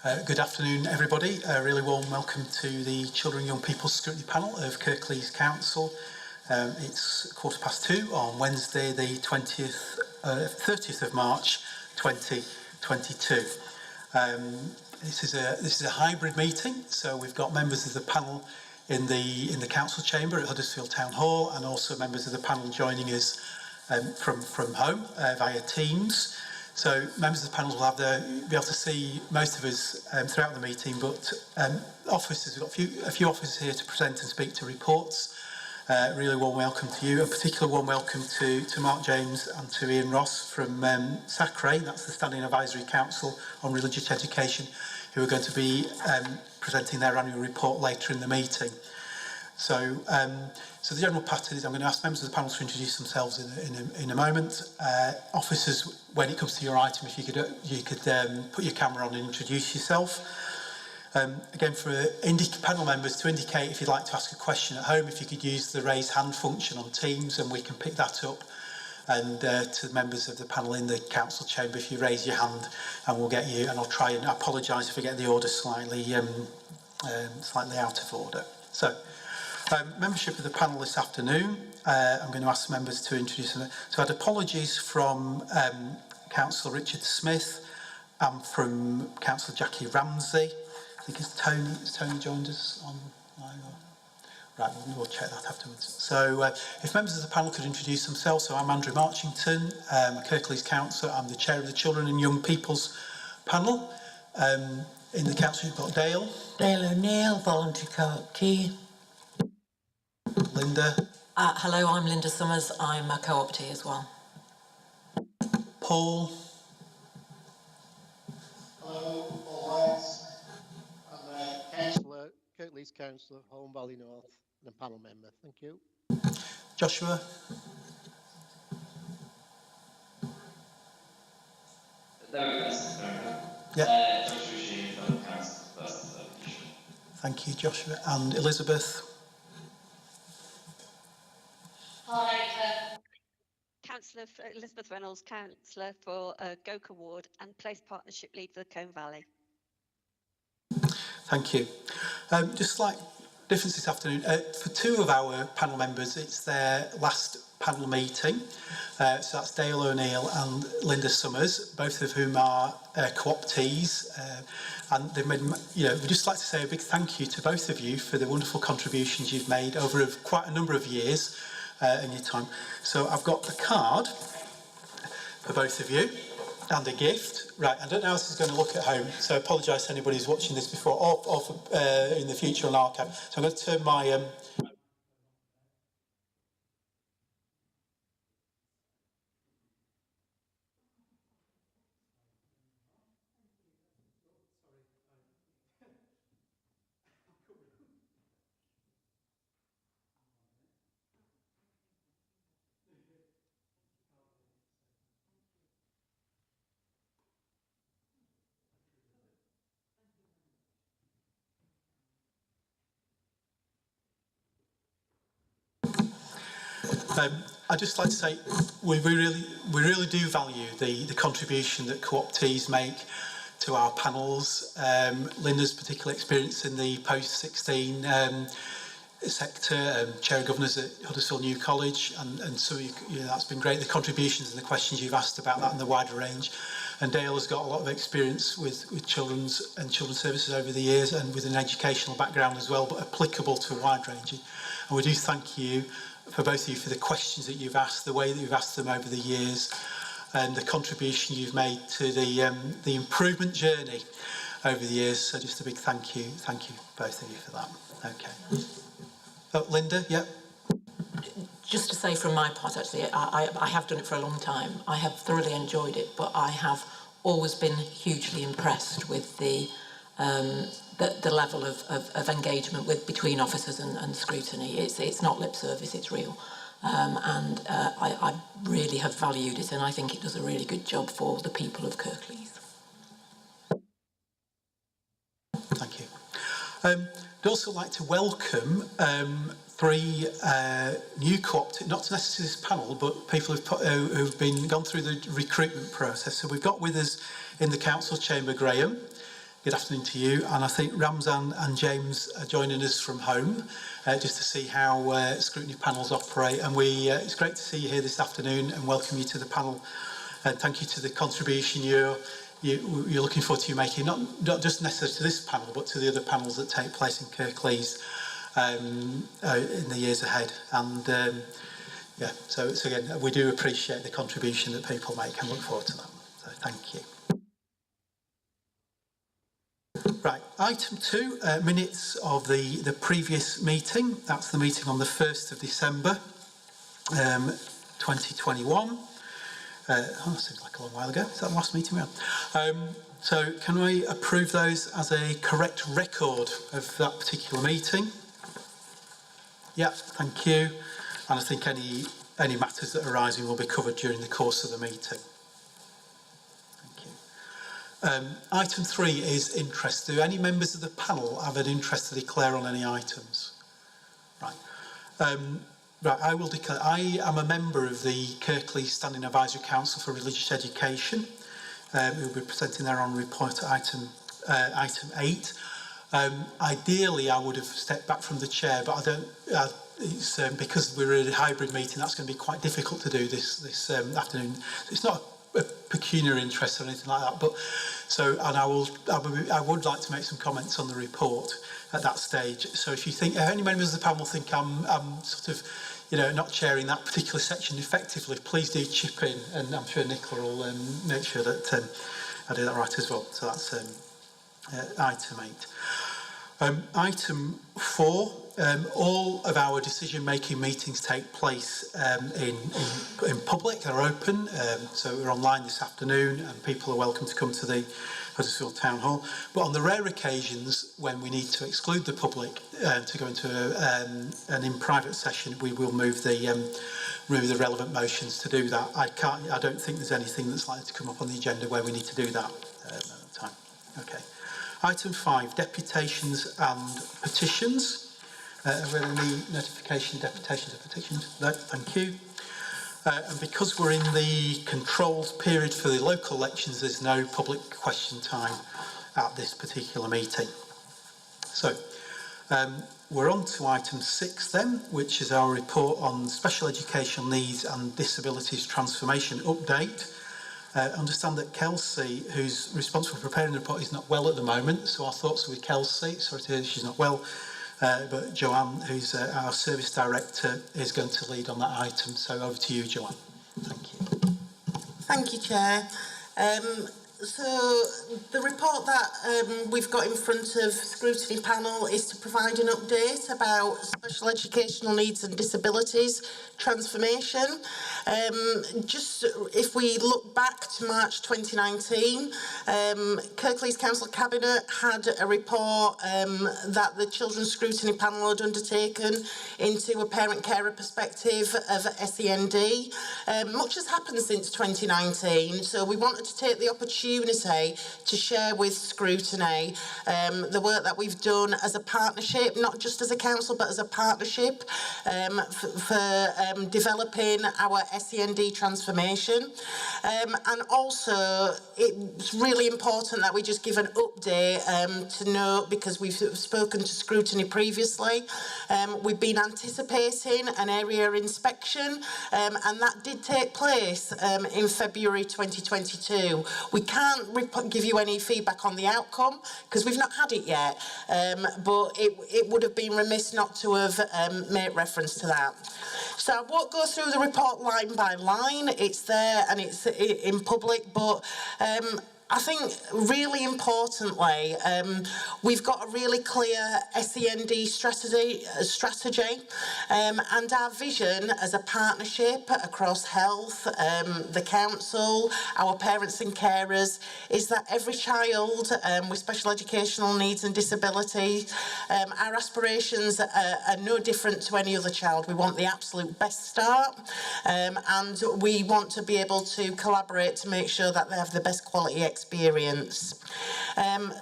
Good afternoon, everybody. A really warm welcome to the Children and Young People's Scrutiny Panel of Kirklees Council. It's 2:15 on Wednesday, the 30th of March, 2022. This is a hybrid meeting, so we've got members of the panel in the council chamber at Huddersfield Town Hall, and also members of the panel joining us from home via Teams. So members of the panel will be able to see most of us throughout the meeting, but officers, we've got a few officers here to present and speak to reports. Really warm welcome to you. A particular warm welcome to Mark James and to Ian Ross from SACRE, that's the Standing Advisory Council on Religious Education, who are going to be presenting their annual report later in the meeting. So the general pattern is I'm going to ask members of the panel to introduce themselves in a moment. Officers, when it comes to your item, if you could put your camera on and introduce yourself. Again, for panel members to indicate if you'd like to ask a question at home, if you could use the raise hand function on Teams and we can pick that up. And to the members of the panel in the council chamber, if you raise your hand and we'll get you, and I'll try and apologise if I get the order slightly out of order. So, membership of the panel this afternoon, I'm going to ask members to introduce them. So I had apologies from Councillor Richard Smith and from Councillor Jackie Ramsey. I think has Tony joined us online? Right, we'll check that afterwards. So if members of the panel could introduce themselves. So I'm Andrew Marchington, a Kirklees councillor. I'm the chair of the Children and Young People's panel. In the council you've got Dale. Dale O'Neill, voluntary co-optee. Linda. Hello, I'm Linda Summers. I'm a co-optee as well. Paul. Hello, Paul White. I'm a councillor, Kirklees councillor, Holme Valley North, and a panel member. Thank you. Joshua. Yeah. Thank you, Joshua. And Elizabeth. Hi, Councillor Elizabeth Reynolds, Councillor for Goker Ward and Place Partnership Lead for the Colne Valley. Thank you. Just slight difference this afternoon. For two of our panel members, it's their last panel meeting. So that's Dale O'Neill and Linda Summers, both of whom are co-optees. And they've made, we'd just like to say a big thank you to both of you for the wonderful contributions you've made over quite a number of years in your time. So I've got the card for both of you and a gift. Right, I don't know how this is going to look at home, so I apologise to anybody who's watching this before or in the future on archive. So I'm going to turn my I'd just like to say we really do value the contribution that co-optees make to our panels. Linda's particular experience in the post-16 sector, chair of governors at Huddersfield New College, and so that's been great. The contributions and the questions you've asked about that and the wider range. And Dale has got a lot of experience with children's services over the years and with an educational background as well, but applicable to a wide range. And we do thank you for both of you for the questions that you've asked, the way that you've asked them over the years, and the contribution you've made to the improvement journey over the years. So just a big thank you both of you for that. Okay. Oh, Linda, yeah. Just to say from my part, actually, I have done it for a long time. I have thoroughly enjoyed it, but I have always been hugely impressed with the level of engagement between officers and scrutiny. It's not lip service, it's real. And I really have valued it, and I think it does a really good job for the people of Kirklees. Thank you. I'd also like to welcome three new co-optees, not necessarily this panel, but people who've gone through the recruitment process. So we've got with us in the council chamber Graham, good afternoon to you. And I think Ramzan and James are joining us from home just to see how scrutiny panels operate. And it's great to see you here this afternoon and welcome you to the panel. And thank you to the contribution you're looking forward to you making, not just necessarily to this panel, but to the other panels that take place in Kirklees in the years ahead. And yeah, so again, we do appreciate the contribution that people make and look forward to that. So thank you. Right, item 2, minutes of the previous meeting. That's the meeting on the 1st of December 2021. That seems like a long while ago. Is that the last meeting we had? So can we approve those as a correct record of that particular meeting? Yeah, thank you. And I think any matters that are arising will be covered during the course of the meeting. Thank you. Item 3 is interest. Do any members of the panel have an interest to declare on any items? Right. Right, I will declare. I am a member of the Kirklees Standing Advisory Council for Religious Education. We will be presenting their own report at item 8. Ideally, I would have stepped back from the chair, but I don't. It's because we're in a hybrid meeting. That's going to be quite difficult to do this afternoon. It's not a pecuniary interest or anything like that, but so. And I would like to make some comments on the report at that stage. So if you think, any members of the panel think I'm sort of, not chairing that particular section effectively, please do chip in, and I'm sure Nicola will make sure that I do that right as well. So that's item 8. Item 4, all of our decision-making meetings take place in public, they're open, so we're online this afternoon and people are welcome to come to the Huddersfield Town Hall. But on the rare occasions when we need to exclude the public to go into an in-private session, we will move the relevant motions to do that. I don't think there's anything that's likely to come up on the agenda where we need to do that at the time. Okay. Item 5, deputations and petitions. Are there any deputations or petitions? No, thank you. And because we're in the controlled period for the local elections, there's no public question time at this particular meeting. So we're on to item 6 then, which is our report on special educational needs and disabilities transformation update. Understand that Kelsey, who's responsible for preparing the report, is not well at the moment, so our thoughts are with Kelsey. Sorry to hear she's not well, but Joanne, who's our service director, is going to lead on that item. So over to you, Joanne. Thank you. Thank you, Chair. So the report that we've got in front of Scrutiny panel is to provide an update about special educational needs and disabilities transformation. Just if we look back to March 2019, Kirklees Council Cabinet had a report that the Children's Scrutiny panel had undertaken into a parent-carer perspective of SEND. Much has happened since 2019, so we wanted to take the opportunity to share with Scrutiny the work that we've done as a partnership, not just as a council, but as a partnership for developing our SEND transformation. And also, it's really important that we just give an update to note, because we've spoken to Scrutiny previously. We've been anticipating an area inspection, and that did take place in February 2022. We can't give you any feedback on the outcome because we've not had it yet, but it would have been remiss not to have made reference to that. So I won't go through the report line by line. It's there and it's in public, but I think really importantly, we've got a really clear SEND strategy, and our vision as a partnership across health, the council, our parents and carers, is that every child with special educational needs and disabilities, our aspirations are no different to any other child. We want the absolute best start, and we want to be able to collaborate to make sure that they have the best quality experience.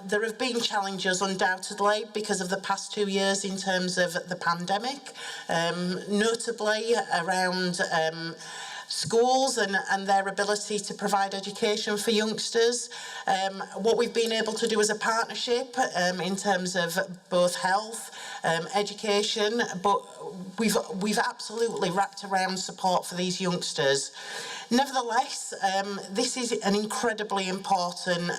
There have been challenges undoubtedly because of the past 2 years in terms of the pandemic, notably around schools and their ability to provide education for youngsters. What we've been able to do as a partnership in terms of both health, education, but we've absolutely wrapped around support for these youngsters. Nevertheless, this is an incredibly important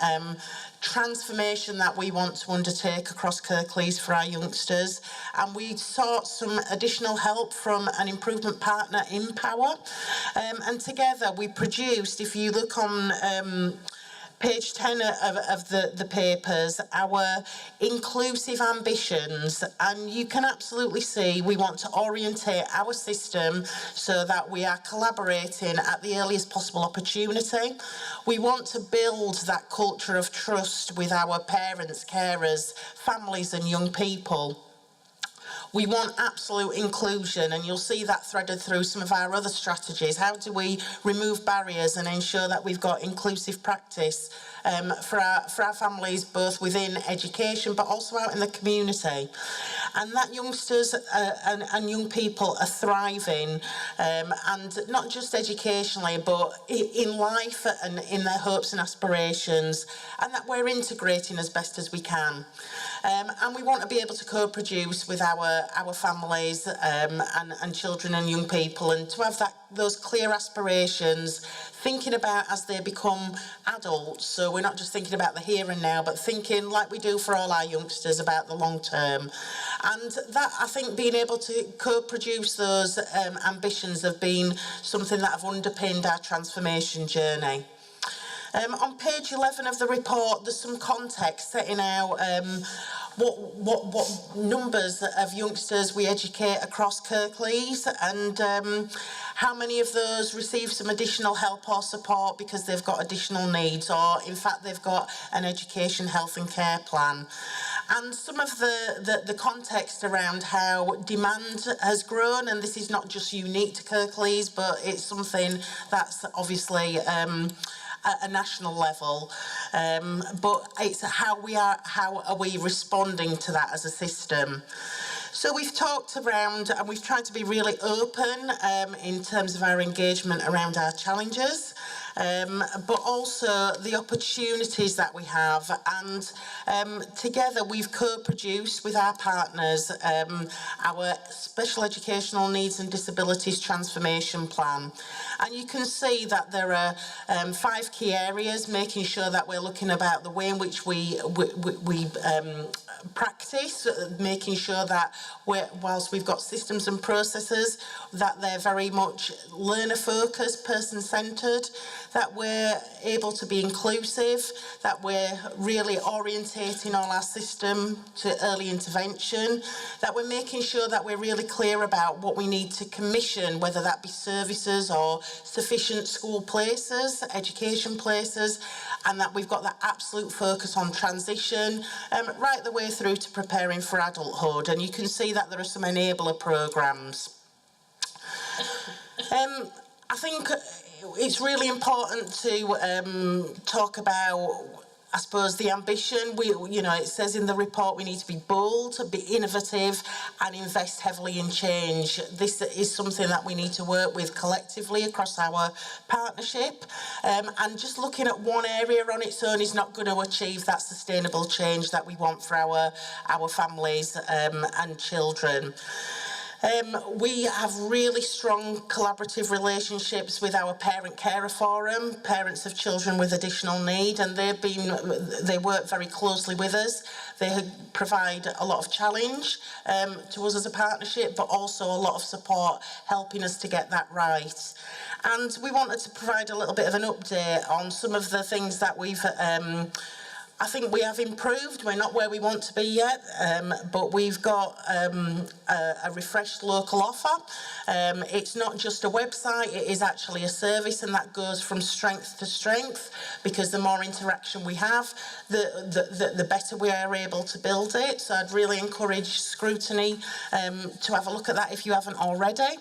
transformation that we want to undertake across Kirklees for our youngsters, and we sought some additional help from an improvement partner, Empower, and together we produced, if you look on page 10 of the papers, our inclusive ambitions, and you can absolutely see we want to orientate our system so that we are collaborating at the earliest possible opportunity. We want to build that culture of trust with our parents, carers, families and young people. We want absolute inclusion, and you'll see that threaded through some of our other strategies. How do we remove barriers and ensure that we've got inclusive practice for our families, both within education but also out in the community, and that youngsters and young people are thriving, and not just educationally but in life and in their hopes and aspirations, and that we're integrating as best as we can. And we want to be able to co-produce with our families and children and young people, and to have those clear aspirations, thinking about as they become adults. So we're not just thinking about the here and now, but thinking like we do for all our youngsters about the long term. And that, I think, being able to co-produce those ambitions have been something that have underpinned our transformation journey. On page 11 of the report, there's some context setting out what numbers of youngsters we educate across Kirklees, and how many of those receive some additional help or support because they've got additional needs, or in fact they've got an education, health and care plan. And some of the context around how demand has grown, and this is not just unique to Kirklees, but it's something that's obviously at a national level, but it's how are we responding to that as a system. So we've talked around, and we've tried to be really open in terms of our engagement around our challenges, but also the opportunities that we have, and together we've co-produced with our partners our Special Educational Needs and Disabilities Transformation Plan. And you can see that there are 5 key areas, making sure that we're looking about the way in which we practice, making sure that whilst we've got systems and processes, that they're very much learner focused, person centred, that we're able to be inclusive, that we're really orientating all our system to early intervention, that we're making sure that we're really clear about what we need to commission, whether that be services or sufficient school places, education places, and that we've got that absolute focus on transition, right the way through to preparing for adulthood. And you can see that there are some enabler programmes. I think it's really important to talk about, I suppose, the ambition. It says in the report we need to be bold, be innovative and invest heavily in change. This is something that we need to work with collectively across our partnership, and just looking at one area on its own is not going to achieve that sustainable change that we want for our families and children. We have really strong collaborative relationships with our Parent Carer Forum, parents of children with additional need, and they work very closely with us. They provide a lot of challenge to us as a partnership, but also a lot of support, helping us to get that right. And we wanted to provide a little bit of an update on some of the things that we've I think we have improved. We're not where we want to be yet, but we've got a refreshed local offer. It's not just a website, it is actually a service, and that goes from strength to strength, because the more interaction we have, the better we are able to build it. So I'd really encourage Scrutiny to have a look at that if you haven't already.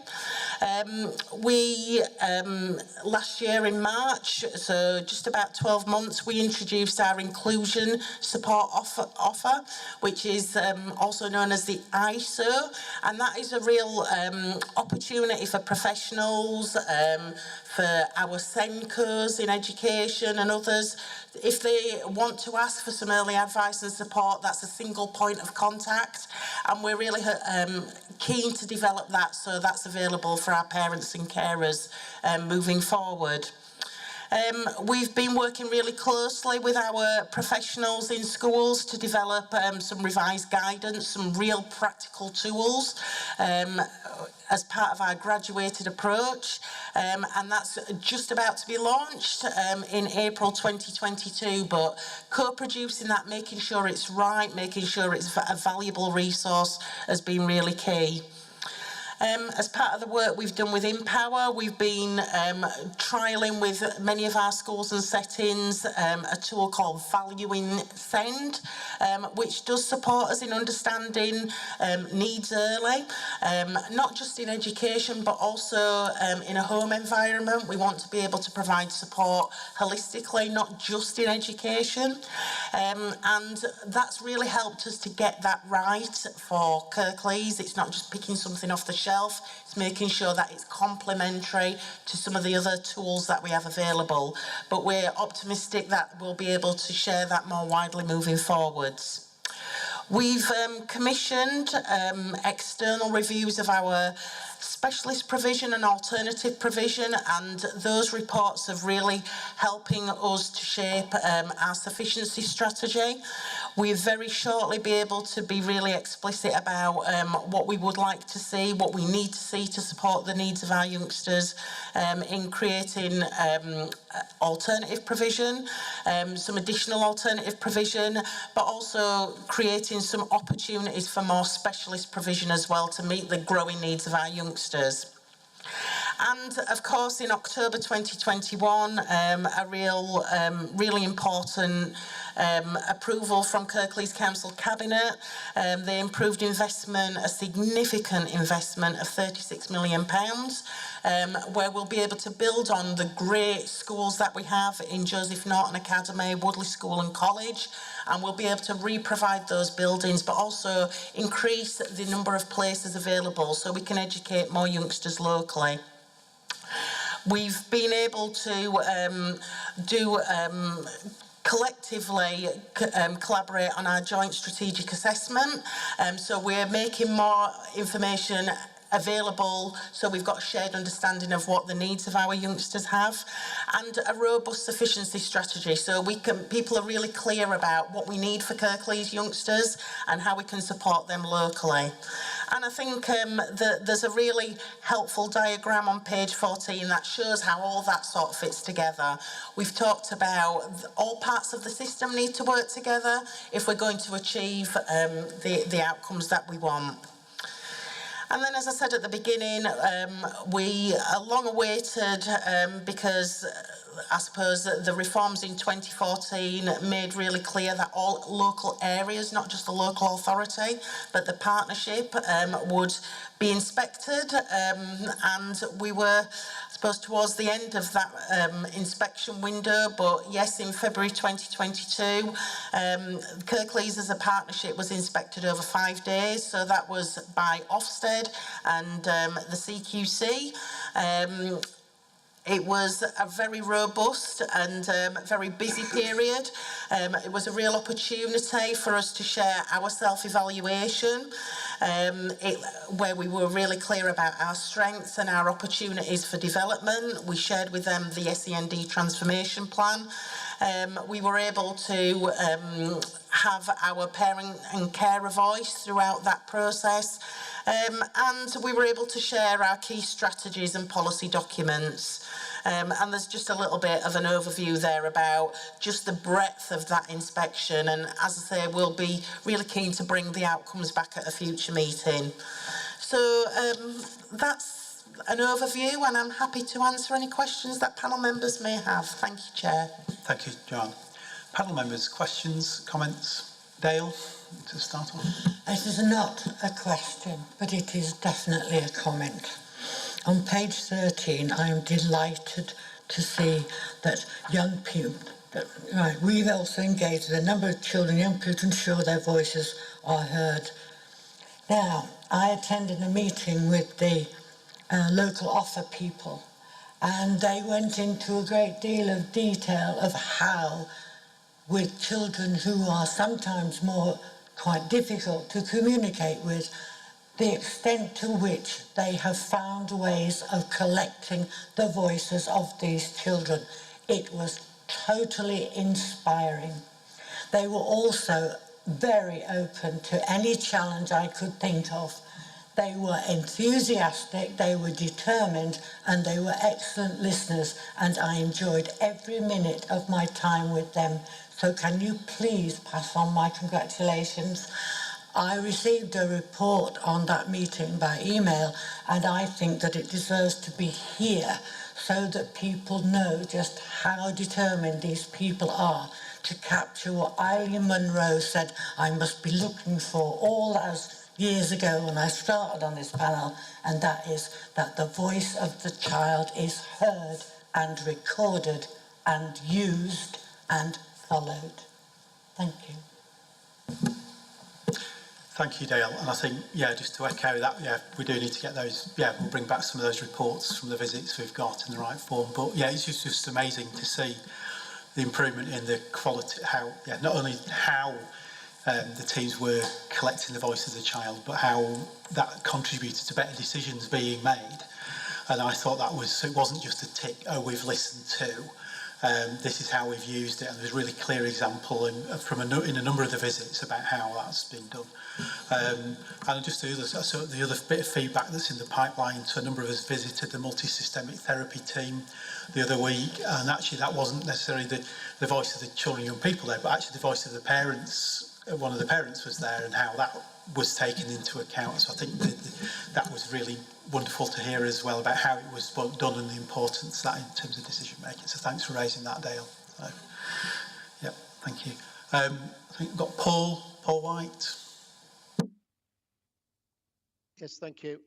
Last year in March, so just about 12 months, we introduced our inclusion support offer, which is also known as the ISO, and that is a real opportunity for professionals, for our SENCOs in education and others. If they want to ask for some early advice and support, that's a single point of contact, and we're really keen to develop that, so that's available for our parents and carers moving forward. We've been working really closely with our professionals in schools to develop some revised guidance, some real practical tools as part of our graduated approach, and that's just about to be launched in April 2022, but co-producing that, making sure it's right, making sure it's a valuable resource has been really key. As part of the work we've done with Empower, we've been trialling with many of our schools and settings a tool called Valuing Send, which does support us in understanding needs early, not just in education but also in a home environment. We want to be able to provide support holistically, not just in education, and that's really helped us to get that right for Kirklees. It's not just picking something off the shelf, it's making sure that it's complementary to some of the other tools that we have available, but we're optimistic that we'll be able to share that more widely moving forwards. We've commissioned external reviews of our specialist provision and alternative provision, and those reports are really helping us to shape our sufficiency strategy. We'll very shortly be able to be really explicit about what we would like to see, what we need to see to support the needs of our youngsters in creating alternative provision, some additional alternative provision, but also creating some opportunities for more specialist provision as well to meet the growing needs of our youngsters. And of course, in October 2021, a really important approval from Kirklees Council Cabinet. They improved investment, a significant investment of £36 million, where we'll be able to build on the great schools that we have in Joseph Norton Academy, Woodley School and College, and we'll be able to re-provide those buildings, but also increase the number of places available so we can educate more youngsters locally. We've been able to collectively collaborate on our joint strategic assessment, so we're making more information available, so we've got a shared understanding of what the needs of our youngsters have, and a robust sufficiency strategy, so people are really clear about what we need for Kirklees youngsters and how we can support them locally. And I think there's a really helpful diagram on page 14 that shows how all that sort of fits together. We've talked about all parts of the system need to work together if we're going to achieve the outcomes that we want. And then, as I said at the beginning, we are long awaited because I suppose the reforms in 2014 made really clear that all local areas, not just the local authority, but the partnership would be inspected, and we were, I suppose, towards the end of that inspection window, but yes, in February 2022, Kirklees as a partnership was inspected over 5 days, so that was by Ofsted and the CQC. It was a very robust and very busy period. It was a real opportunity for us to share our self-evaluation, where we were really clear about our strengths and our opportunities for development. We shared with them the SEND transformation plan. We were able to have our parent and carer voice throughout that process, and we were able to share our key strategies and policy documents. And there's just a little bit of an overview there about just the breadth of that inspection, and as I say, we'll be really keen to bring the outcomes back at a future meeting. So that's an overview, and I'm happy to answer any questions that panel members may have. Thank you, Chair. Thank you, Joanne. Panel members, questions, comments? Dale, to start off. This is not a question, but it is definitely a comment. On page 13, I am delighted to see that young people, we've also engaged with a number of children, young people, to ensure their voices are heard. Now, I attended a meeting with the local offer people, and they went into a great deal of detail of how, with children who are sometimes quite difficult to communicate with, the extent to which they have found ways of collecting the voices of these children. It was totally inspiring. They were also very open to any challenge I could think of. They were enthusiastic, they were determined, and they were excellent listeners, and I enjoyed every minute of my time with them. So can you please pass on my congratulations? I received a report on that meeting by email, and I think that it deserves to be here so that people know just how determined these people are to capture what Eileen Munro said I must be looking for all those years ago when I started on this panel, and that is that the voice of the child is heard and recorded and used and followed. Thank you. Thank you, Dale. And I think, just to echo that, we do need to get those, we'll bring back some of those reports from the visits we've got in the right form. But it's just amazing to see the improvement in the quality, not only how the teams were collecting the voice of the child, but how that contributed to better decisions being made. And I thought it wasn't just a tick, we've listened to. This is how we've used it, and there's a really clear example in a number of the visits about how that's been done. And just the other bit of feedback that's in the pipeline. So a number of us visited the multi-systemic therapy team the other week, and actually that wasn't necessarily the voice of the children and young people there, but actually the voice of the parents. One of the parents was there, and how that was taken into account. So I think that was really wonderful to hear as well about how it was done and the importance of that in terms of decision making. So thanks for raising that, Dale. So, thank you. I think we've got Paul White. Yes, thank you.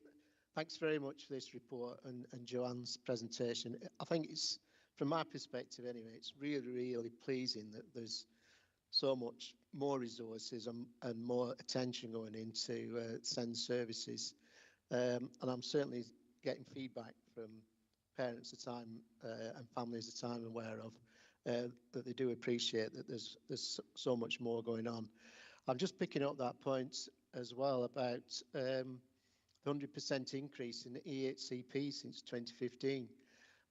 Thanks very much for this report and Joanne's presentation. I think it's, from my perspective anyway, it's really, really pleasing that there's so much more resources and more attention going into SEND services. And I'm certainly getting feedback from parents at the time and families at the time aware of that they do appreciate that there's so much more going on. I'm just picking up that point as well about 100% increase in the EHCP since 2015.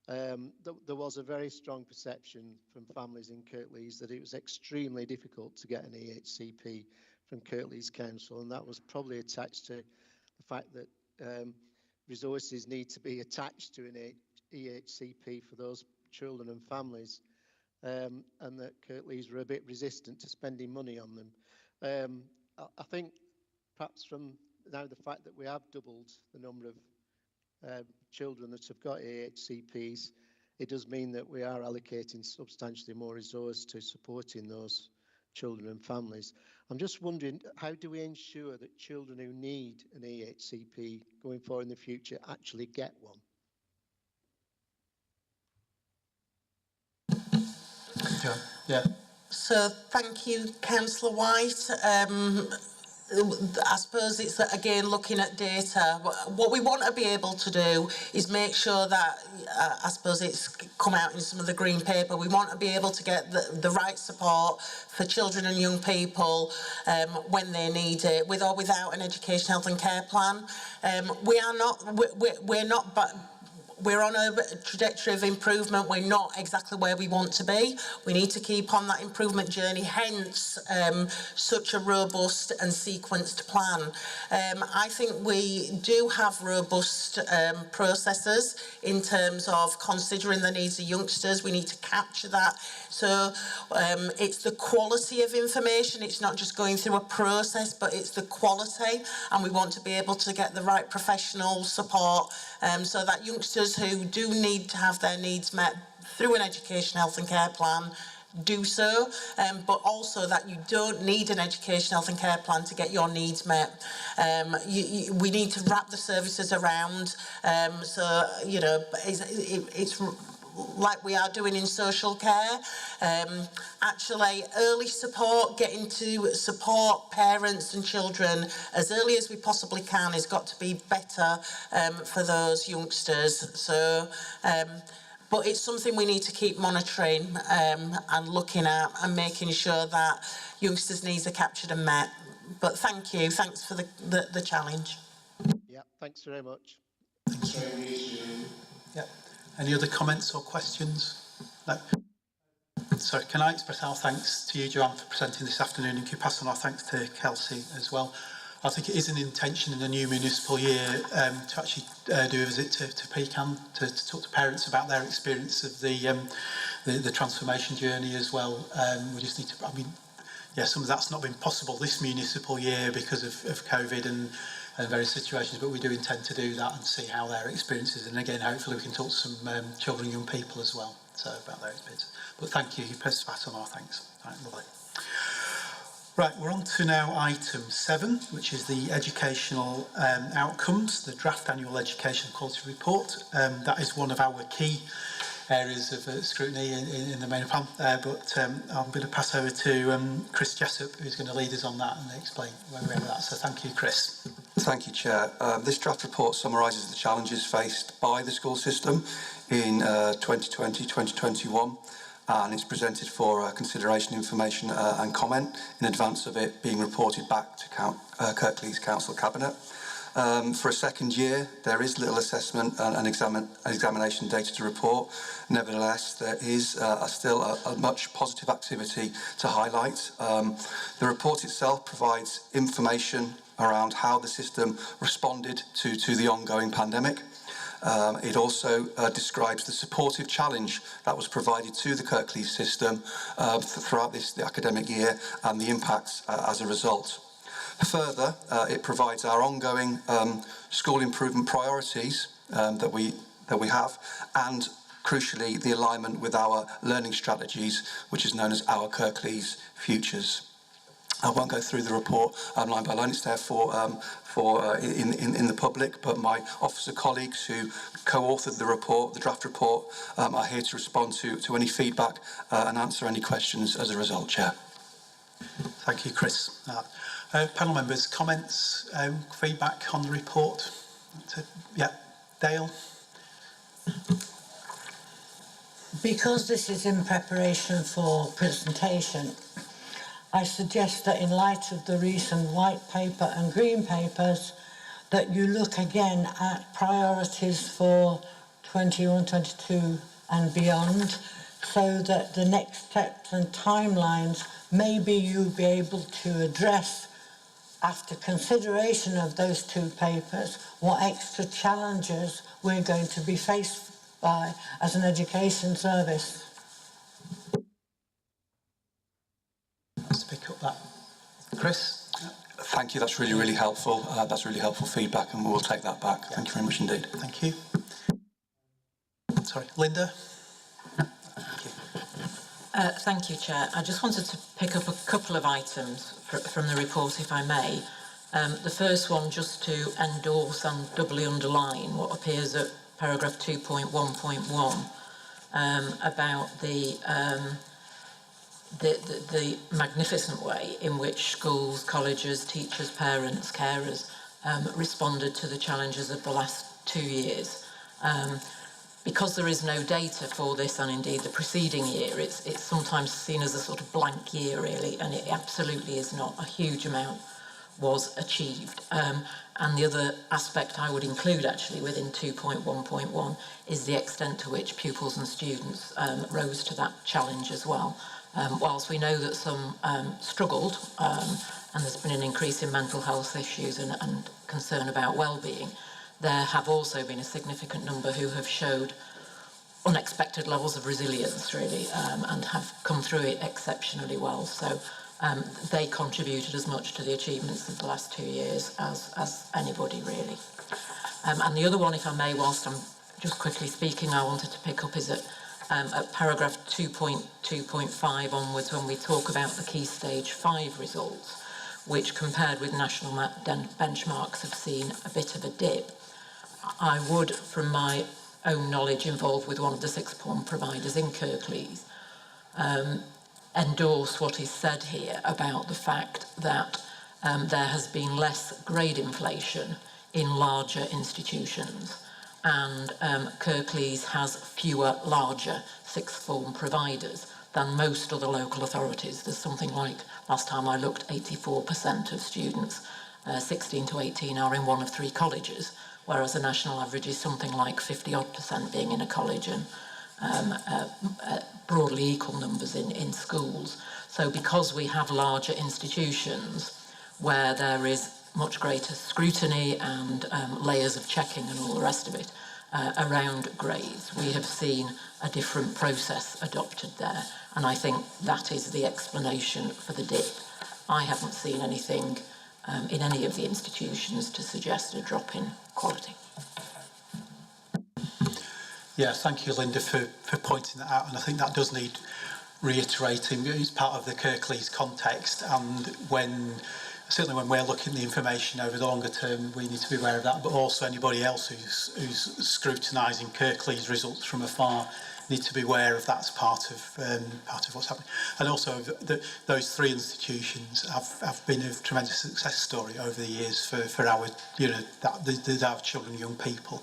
There was a very strong perception from families in Kirklees that it was extremely difficult to get an EHCP from Kirklees Council, and that was probably attached to the fact that resources need to be attached to an EHCP for those children and families, and that Kirklees were a bit resistant to spending money on them. I think perhaps from now the fact that we have doubled the number of children that have got AHCPs, it does mean that we are allocating substantially more resource to supporting those children and families. I'm just wondering, how do we ensure that children who need an AHCP going forward in the future actually get one? Yeah. So thank you, Councillor White. I suppose it's again looking at data. What we want to be able to do is make sure that I suppose it's come out in some of the green paper. We want to be able to get the right support for children and young people when they need it, with or without an education, health and care plan. We're on a trajectory of improvement. We're not exactly where we want to be. We need to keep on that improvement journey, hence such a robust and sequenced plan. I think we do have robust processes in terms of considering the needs of youngsters. We need to capture that. So it's the quality of information. It's not just going through a process, but it's the quality. And we want to be able to get the right professional support so that youngsters who do need to have their needs met through an education, health and care plan do so, but also that you don't need an education, health and care plan to get your needs met. We need to wrap the services around, so, you know, it's like we are doing in social care. Actually, early support, getting to support parents and children as early as we possibly can has got to be better for those youngsters. So, but it's something we need to keep monitoring and looking at and making sure that youngsters' needs are captured and met. But thank you, thanks for the challenge. Yeah, thanks very much. Thank you. Yeah. Any other comments or questions? No. Sorry, can I express our thanks to you, Joanne, for presenting this afternoon, and can you pass on our thanks to Kelsey as well? I think it is an intention in the new municipal year to actually do a visit to Pecan to talk to parents about their experience of the transformation journey as well. We just need to, I mean, yeah, some of that's not been possible this municipal year because of COVID and various situations, but we do intend to do that and see how their experiences, and again, hopefully we can talk to some children and young people as well, so about their experiences. But thank you, pass on our thanks. Right, lovely. Right, we're on to now item 7, which is the educational outcomes, the draft annual education quality report. That is one of our key areas of scrutiny in the main plan, but I'm going to pass over to Chris Jessup, who's going to lead us on that and explain where we're at with that. So thank you, Chris. Thank you, Chair. This draft report summarises the challenges faced by the school system in 2020-2021, and it's presented for consideration, information and comment in advance of it being reported back to Kirklees Council Cabinet. For a second year, there is little assessment and examination data to report. Nevertheless, there is still a much positive activity to highlight. The report itself provides information around how the system responded to the ongoing pandemic. It also describes the supportive challenge that was provided to the Kirklees system throughout the academic year and the impacts as a result. Further, it provides our ongoing school improvement priorities that we have, and crucially the alignment with our learning strategies, which is known as our Kirklees Futures. I won't go through the report line by line. It's there for in the public, but my officer colleagues who co-authored the report, the draft report, are here to respond to any feedback and answer any questions as a result, Chair. Thank you, Chris. Panel members, comments, feedback on the report? Yeah, Dale? Because this is in preparation for presentation, I suggest that in light of the recent white paper and green papers, that you look again at priorities for 21-22 and beyond, so that the next steps and timelines maybe you'll be able to address after consideration of those two papers, what extra challenges we're going to be faced by as an education service. Let's pick up that. Chris? Thank you, that's really helpful. That's really helpful feedback, and we'll take that back. Yeah. Thank you very much indeed. Thank you. Sorry, Linda? Thank you. Thank you, Chair. I just wanted to pick up a couple of items from the report, if I may. The first one, just to endorse and doubly underline what appears at paragraph 2.1.1 about the magnificent way in which schools, colleges, teachers, parents, carers responded to the challenges of the last 2 years. Because there is no data for this, and indeed the preceding year, it's sometimes seen as a sort of blank year, really, and it absolutely is not. A huge amount was achieved. And the other aspect I would include, actually, within 2.1.1 is the extent to which pupils and students rose to that challenge as well. Whilst we know that some struggled, and there's been an increase in mental health issues and concern about well-being, there have also been a significant number who have showed unexpected levels of resilience, really, and have come through it exceptionally well. So they contributed as much to the achievements of the last 2 years as anybody, really. And the other one, if I may, whilst I'm just quickly speaking, I wanted to pick up is at at paragraph 2.2.5 onwards, when we talk about the Key Stage 5 results, which compared with national benchmarks have seen a bit of a dip. I would, from my own knowledge involved with one of the sixth form providers in Kirklees, endorse what is said here about the fact that there has been less grade inflation in larger institutions, and Kirklees has fewer larger sixth form providers than most other local authorities. There's something like, last time I looked, 84% of students 16 to 18 are in one of 3 colleges, whereas the national average is something like 50-odd% being in a college, and broadly equal numbers in schools. So because we have larger institutions where there is much greater scrutiny and layers of checking and all the rest of it around grades, we have seen a different process adopted there, and I think that is the explanation for the dip. I haven't seen anything in any of the institutions to suggest a drop in quality. Yeah, thank you, Linda, for pointing that out, and I think that does need reiterating. It's part of the Kirklees context, and certainly when we're looking at the information over the longer term, we need to be aware of that, but also anybody else who's scrutinising Kirklees results from afar need to be aware of that's part of what's happening. And also those 3 institutions have been a tremendous success story over the years for our, our children and young people.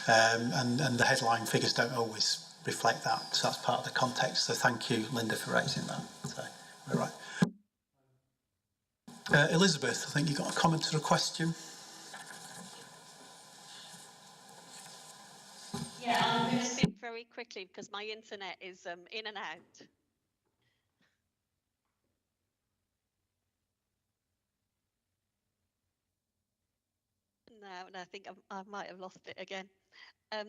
And the headline figures don't always reflect that, so that's part of the context. So thank you, Linda, for raising that. So we're right. Elizabeth, I think you got a comment or a question. Yeah, I'm going to speak very quickly because my internet is in and out. No, I think I might have lost it again. Okay,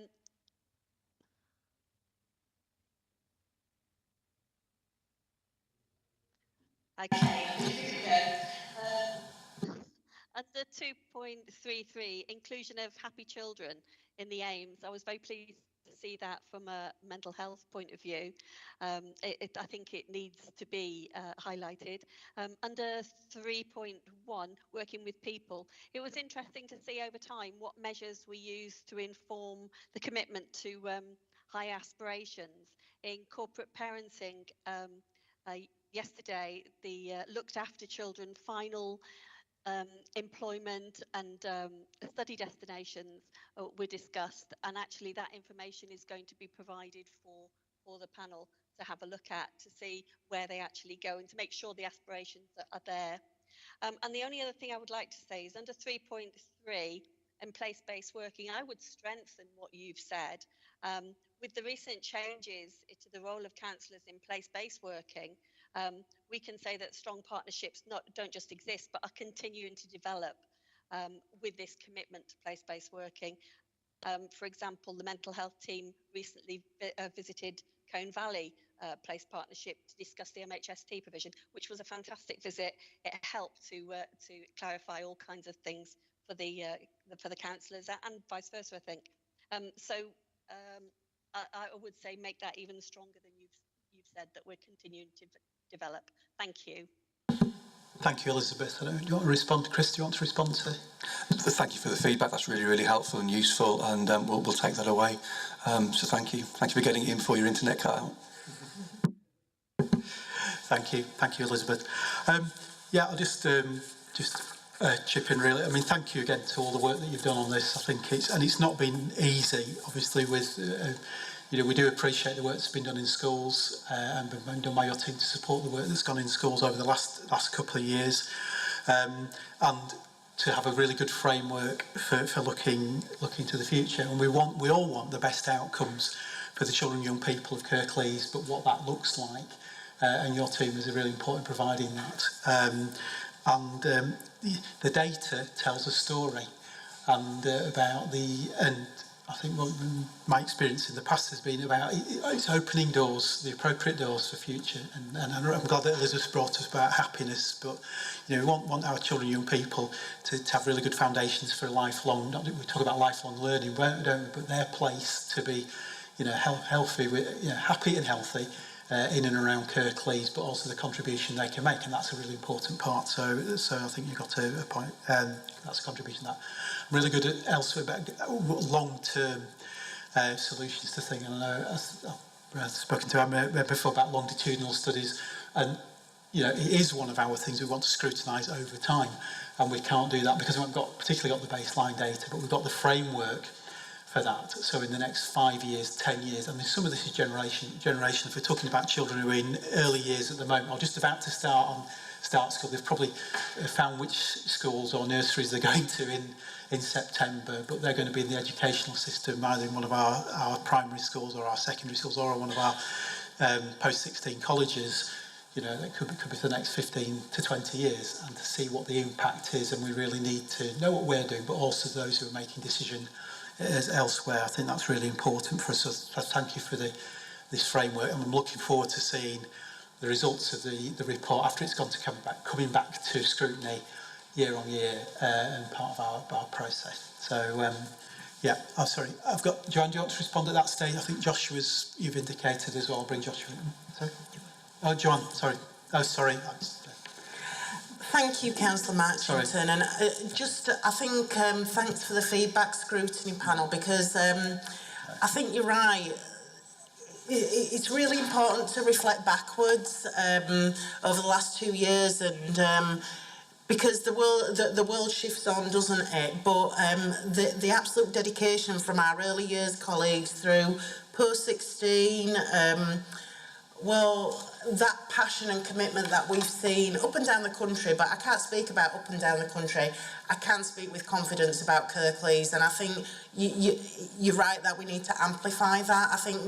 I'm just going to go. Under 2.33, inclusion of happy children in the aims, I was very pleased to see that from a mental health point of view. I think it needs to be highlighted. Under 3.1, working with people, it was interesting to see over time what measures we use to inform the commitment to high aspirations. In corporate parenting, yesterday, the looked after children final employment and study destinations were discussed, and actually that information is going to be provided for the panel to have a look at, to see where they actually go and to make sure the aspirations are there. And the only other thing I would like to say is under 3.3 and place-based working, I would strengthen what you've said. With the recent changes to the role of counsellors in place-based working, we can say that strong partnerships don't just exist, but are continuing to develop with this commitment to place-based working. For example, the mental health team recently visited Colne Valley Place Partnership to discuss the MHST provision, which was a fantastic visit. It helped to clarify all kinds of things for the counsellors and vice versa, I think. I would say make that even stronger than you've said, that we're continuing to develop. Thank you. Thank you, Elizabeth. Do you want to respond? Chris, do you want to respond to? Thank you for the feedback. That's really, really helpful and useful, and we'll take that away. So thank you. Thank you for getting it in before your internet cut out. Thank you, Elizabeth. Yeah, I'll just chip in really. I mean, thank you again to all the work that you've done on this. I think it's not been easy, obviously, with we do appreciate the work that's been done in schools and been done by your team to support the work that's gone in schools over the last couple of years, and to have a really good framework for looking to the future. And we all want the best outcomes for the children and young people of Kirklees, but what that looks like, and your team is really important in providing that. The data tells a story, and and I think my experience in the past has been about it's opening doors, the appropriate doors for future. And I'm glad that Elizabeth brought us about happiness, but we want our children and young people to have really good foundations for lifelong. We talk about lifelong learning, don't we? But their place to be healthy, happy and healthy in and around Kirklees, but also the contribution they can make, and that's a really important part. So I think you've got to a point. That's a contribution that I'm really good at elsewhere about long-term solutions to things. And I know I've spoken to Emma before about longitudinal studies, and it is one of our things we want to scrutinise over time, and we can't do that because we haven't particularly got the baseline data, but we've got the framework for that. So in the next 5 years, 10 years, I mean, some of this is generation. If we're talking about children who are in early years at the moment, or just about to start school, they've probably found which schools or nurseries they're going to in September, but they're going to be in the educational system, either in one of our primary schools or our secondary schools or one of our post-16 colleges. That could be for the next 15 to 20 years, and to see what the impact is. And we really need to know what we're doing, but also those who are making decisions elsewhere. I think that's really important for us. So thank you for this framework, and I'm looking forward to seeing the results of the report after it's coming back to scrutiny year on year, and part of our process. So sorry, I've got Joanne. Do you want to respond at that stage? I think Joshua's you've indicated as well. I'll bring Joshua in. Sorry. Oh, Joanne, sorry. Oh, sorry. Thank you, Councillor Marchington. And I think thanks for the feedback, Scrutiny panel, because I think you're right. It's really important to reflect backwards over the last 2 years, and because the world shifts on, doesn't it? But the absolute dedication from our early years colleagues through post-16, well, that passion and commitment that we've seen up and down the country, but I can't speak about up and down the country. I can speak with confidence about Kirklees, and I think you're right that we need to amplify that. I think,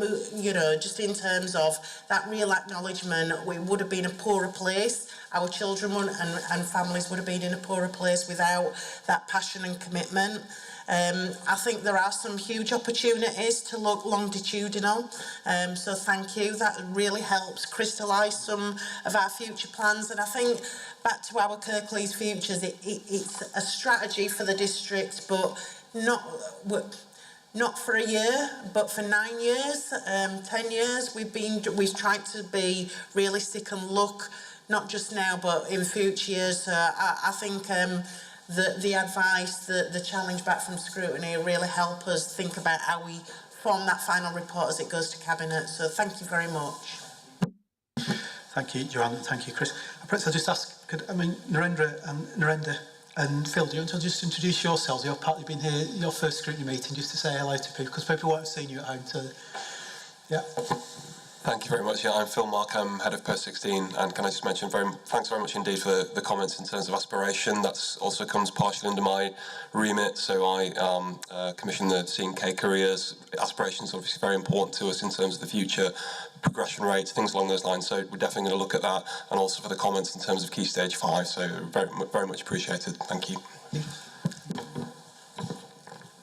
just in terms of that real acknowledgement, we would have been a poorer place. Our children and families would have been in a poorer place without that passion and commitment. I think there are some huge opportunities to look longitudinal, so thank you. That really helps crystallise some of our future plans, and I think back to our Kirklees Futures, it's a strategy for the district, but not for a year, but for 9 years, 10 years. We've tried to be realistic and look not just now but in future years. So I think the advice, the challenge back from Scrutiny really help us think about how we form that final report as it goes to Cabinet. So thank you very much. Thank you, Joanne. Thank you, Chris. Perhaps I'll just ask, Narendra and Phil, do you want to just introduce yourselves? You've been here, your first Scrutiny meeting, just to say hello to people, because people won't have seen you at home. So, yeah. Thank you very much. Yeah, I'm Phil Mark. I'm head of Post 16, and can I just mention thanks very much indeed for the comments in terms of aspiration. That's also comes partially under my remit. So I commissioned the C&K careers. Aspirations are obviously very important to us in terms of the future progression rates, things along those lines. So we're definitely going to look at that, and also for the comments in terms of Key Stage 5. So very much appreciated. Thank you.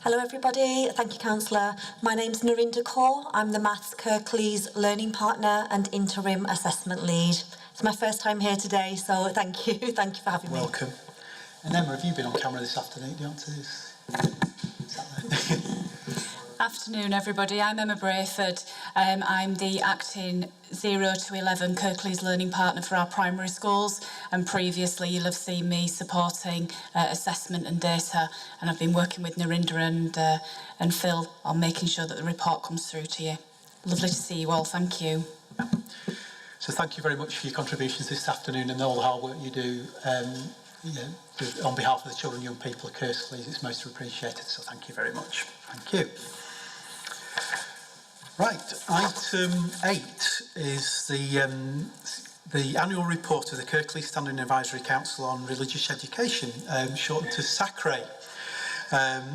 Hello everybody, thank you Councillor. My name's Narendra Kaur. I'm the Maths Kirklees Learning Partner and Interim Assessment Lead. It's my first time here today, so thank you. Thank you for having me. Welcome. And Emma, have you been on camera this afternoon? Do you want to this? Afternoon everybody, I'm Emma Brayford. I'm the acting 0 to 11 Kirklees Learning Partner for our primary schools, and previously you'll have seen me supporting assessment and data, and I've been working with Narendra and Phil on making sure that the report comes through to you. Lovely to see you all, thank you. So thank you very much for your contributions this afternoon and all the hard work you do on behalf of the children and young people of Kirklees. It's most appreciated, so thank you very much. Thank you. Right, item 8 is the annual report of the Kirklees Standing Advisory Council on Religious Education, shortened to SACRE.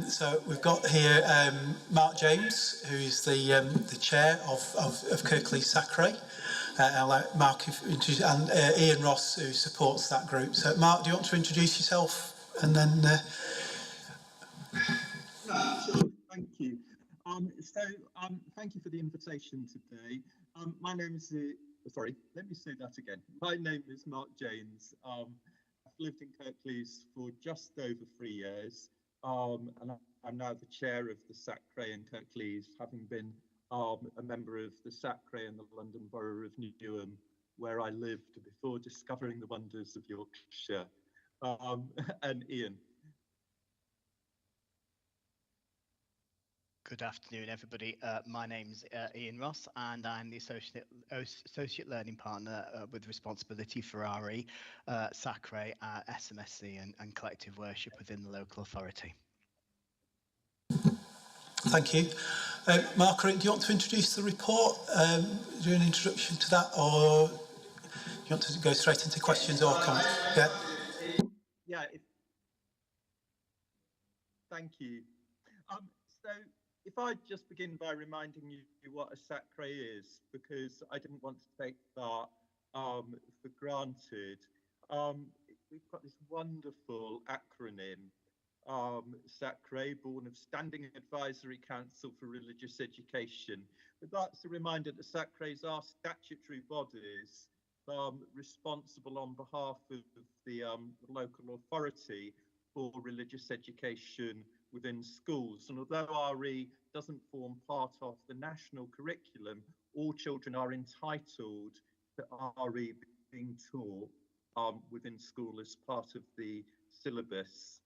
So we've got here Mark James, who is the chair of Kirklees SACRE. I'll let Mark introduce, and Ian Ross, who supports that group. So Mark, do you want to introduce yourself and then? Sure, thank you. Thank you for the invitation today. My name is, sorry, let me say that again. My name is Mark James. I've lived in Kirklees for just over 3 years, and I'm now the chair of the SACRE in Kirklees, having been a member of the Sacre in the London Borough of Newham, where I lived before discovering the wonders of Yorkshire. And Ian. Good afternoon, everybody. My name's Ian Ross, and I'm the Associate Learning Partner with responsibility for RE, Sacre, SMSC and Collective Worship within the local authority. Thank you. Margaret, do you want to introduce the report? Do an introduction to that, or do you want to go straight into questions or comments? Yeah. Yeah. Thank you. So if I just begin by reminding you what a Sacre is, because I didn't want to take that for granted. We've got this wonderful acronym, Sacre, born of Standing Advisory Council for Religious Education. But that's a reminder that Sacres are statutory bodies responsible on behalf of the local authority for religious education within schools. And although RE doesn't form part of the national curriculum, all children are entitled to RE being taught within school as part of the syllabus.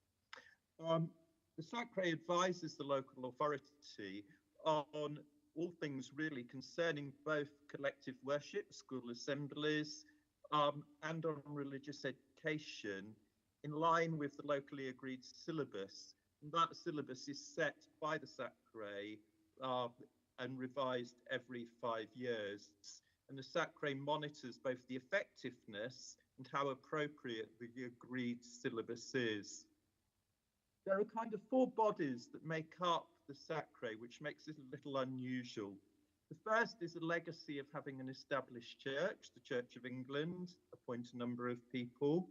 The Sacre advises the local authority on all things really concerning both collective worship, school assemblies, and on religious education in line with the locally agreed syllabus. And that syllabus is set by the Sacre and revised every 5 years. And the Sacre monitors both the effectiveness and how appropriate the agreed syllabus is. There are kind of 4 bodies that make up the Sacre, which makes it a little unusual. The first is a legacy of having an established church. The Church of England appoint a number of people.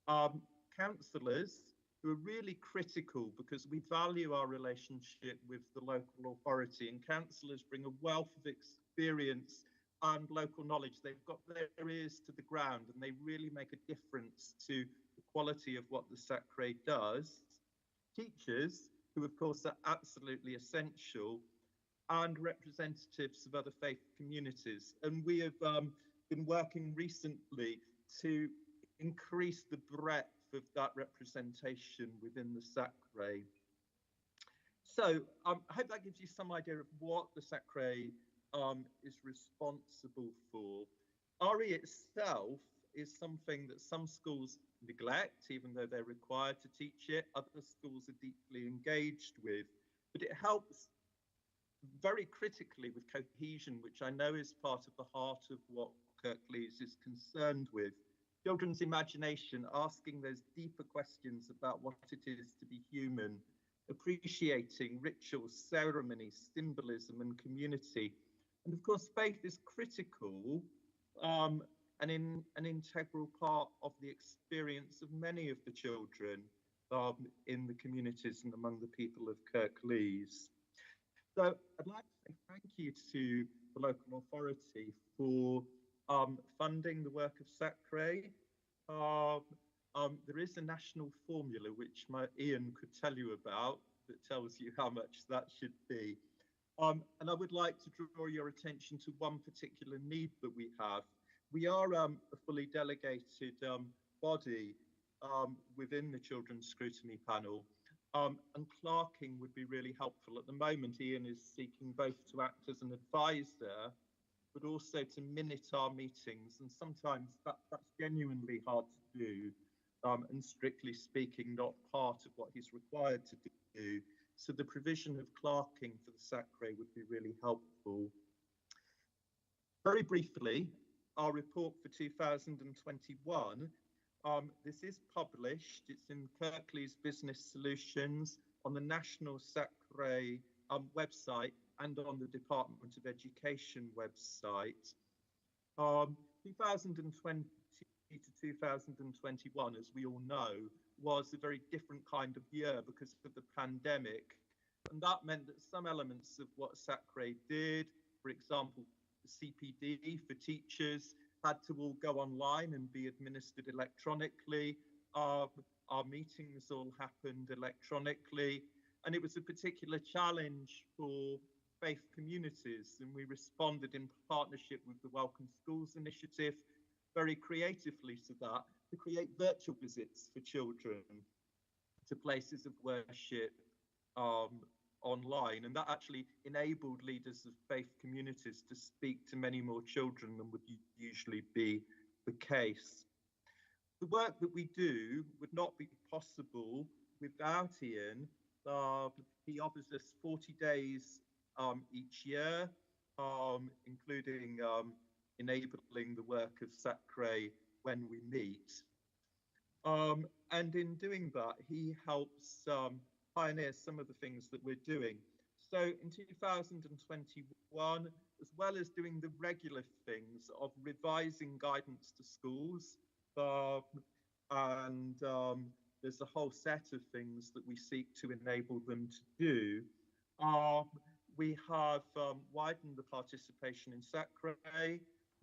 Councillors, who are really critical because we value our relationship with the local authority, and councillors bring a wealth of experience and local knowledge. They've got their ears to the ground and they really make a difference to the quality of what the Sacre does. Teachers, who of course are absolutely essential, and representatives of other faith communities. And we have been working recently to increase the breadth of that representation within the Sacre. So I hope that gives you some idea of what the Sacre is responsible for. RE itself is something that some schools neglect, even though they're required to teach it. Other schools are deeply engaged with, but it helps very critically with cohesion, which I know is part of the heart of what Kirklees is concerned with. Children's imagination, asking those deeper questions about what it is to be human, appreciating rituals, ceremonies, symbolism, and community. And of course, faith is critical and an integral part of the experience of many of the children in the communities and among the people of Kirklees. So I'd like to say thank you to the local authority for funding the work of Sacre. There is a national formula which Ian could tell you about that tells you how much that should be. And I would like to draw your attention to one particular need that we have. We are a fully delegated body within the Children's Scrutiny Panel. And clerking would be really helpful. At the moment, Ian is seeking both to act as an advisor, but also to minute our meetings. And sometimes that's genuinely hard to do. And strictly speaking, not part of what he's required to do. So the provision of clerking for the Sacre would be really helpful. Very briefly, our report for 2021. This is published. It's in Kirklees Business Solutions, on the National Sacre website, and on the Department of Education website. 2020 to 2021, as we all know, was a very different kind of year because of the pandemic. And that meant that some elements of what Sacre did, for example, CPD for teachers, had to all go online and be administered electronically. Our meetings all happened electronically. And it was a particular challenge for faith communities, and we responded in partnership with the Welcome Schools initiative very creatively to that, to create virtual visits for children to places of worship online, and that actually enabled leaders of faith communities to speak to many more children than would usually be the case. The work that we do would not be possible without Ian. He offers us 40 days each year, including enabling the work of Sacre when we meet. And in doing that, he helps pioneer some of the things that we're doing. So in 2021, as well as doing the regular things of revising guidance to schools, and there's a whole set of things that we seek to enable them to do. We have widened the participation in Sacre.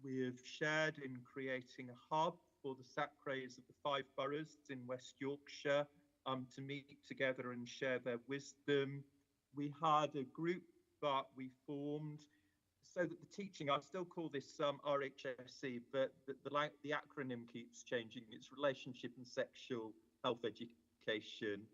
We have shared in creating a hub for the Sacres of the 5 boroughs in West Yorkshire to meet together and share their wisdom. We had a group that we formed so that the teaching, I still call this RHSC, but the acronym keeps changing. It's Relationship and Sexual Health Education.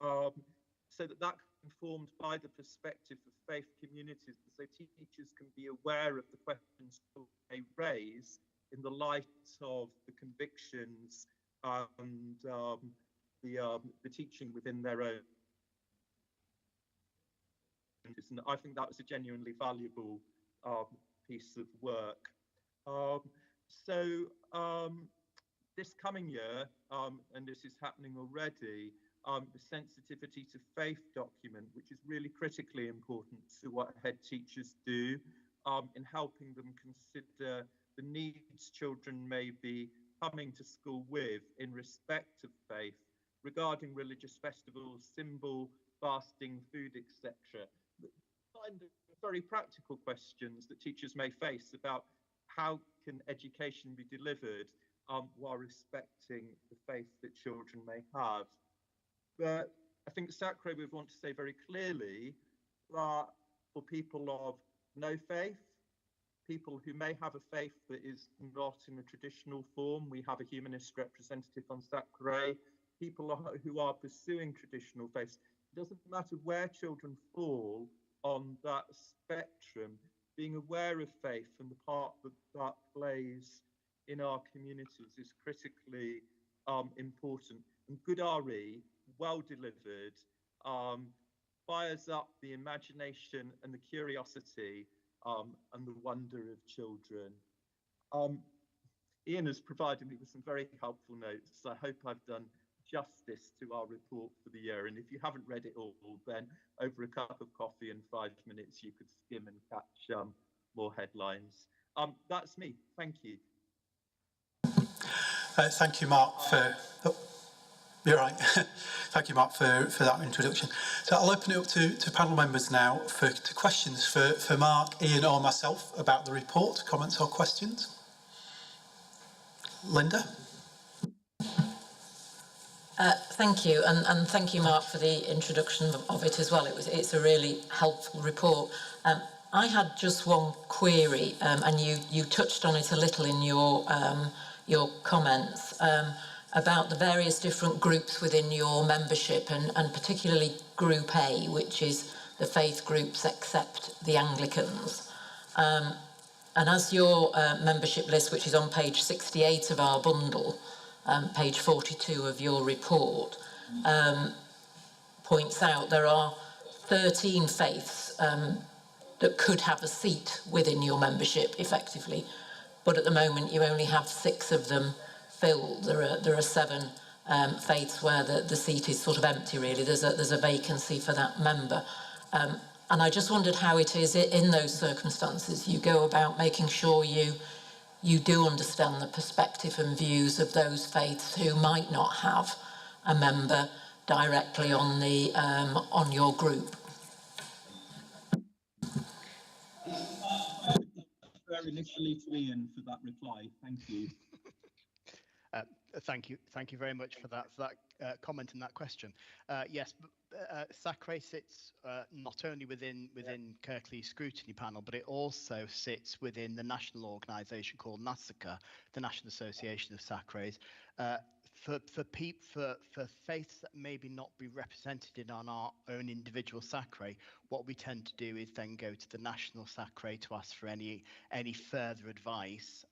So that informed by the perspective of faith communities, so teachers can be aware of the questions they raise in the light of the convictions and the teaching within their own. And I think that was a genuinely valuable piece of work. This coming year, and this is happening already, the sensitivity to faith document, which is really critically important to what head teachers do in helping them consider the needs children may be coming to school with in respect of faith, regarding religious festivals, symbol, fasting, food, etc. Kind of very practical questions that teachers may face about how can education be delivered while respecting the faith that children may have. But I think Sacre would want to say very clearly that for people of no faith, people who may have a faith that is not in a traditional form, we have a humanist representative on Sacre, people who are pursuing traditional faiths, it doesn't matter where children fall on that spectrum, being aware of faith and the part that that plays in our communities is critically important. And good RE, well delivered, fires up the imagination and the curiosity and the wonder of children. Ian has provided me with some very helpful notes. I hope I've done justice to our report for the year. And if you haven't read it all, then over a cup of coffee and 5 minutes, you could skim and catch more headlines. That's me. Thank you. Thank you, Mark, for... Oh, you're right. Thank you, Mark, for that introduction. So I'll open it up to panel members now to questions for Mark, Ian or myself about the report, comments or questions. Linda? Thank you, and thank you, Mark, for the introduction of it as well. It's a really helpful report. I had just one query, and you touched on it a little in your comments about the various different groups within your membership, and particularly Group A, which is the faith groups except the Anglicans. And as your membership list, which is on page 68 of our bundle, page 42 of your report, points out, there are 13 faiths that could have a seat within your membership effectively, but at the moment you only have 6 of them filled. There are 7 faiths where the seat is sort of empty, really. There's a vacancy for that member. And I just wondered how it is in those circumstances you go about making sure you do understand the perspective and views of those faiths who might not have a member directly on your group. Initially to Ian for that reply. Thank you. Thank you very much for that comment and that question. Yes, SACRE sits not only within Kirklees Scrutiny Panel, but it also sits within the national organisation called NASACA, the National Association of SACREs. For faiths that maybe not be represented on our own individual SACRE, what we tend to do is then go to the national SACRE to ask for any further advice.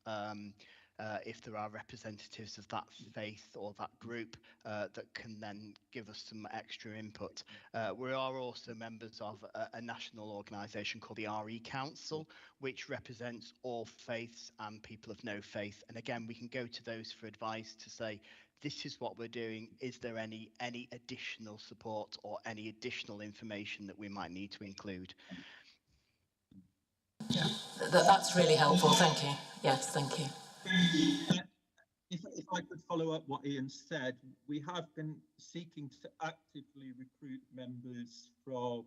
If there are representatives of that faith or that group that can then give us some extra input. We are also members of a national organisation called the RE Council, which represents all faiths and people of no faith. And again, we can go to those for advice to say, this is what we're doing. Is there any additional support or any additional information that we might need to include? Yeah, that's really helpful. Thank you. Yes, thank you. If I could follow up what Ian said, we have been seeking to actively recruit members from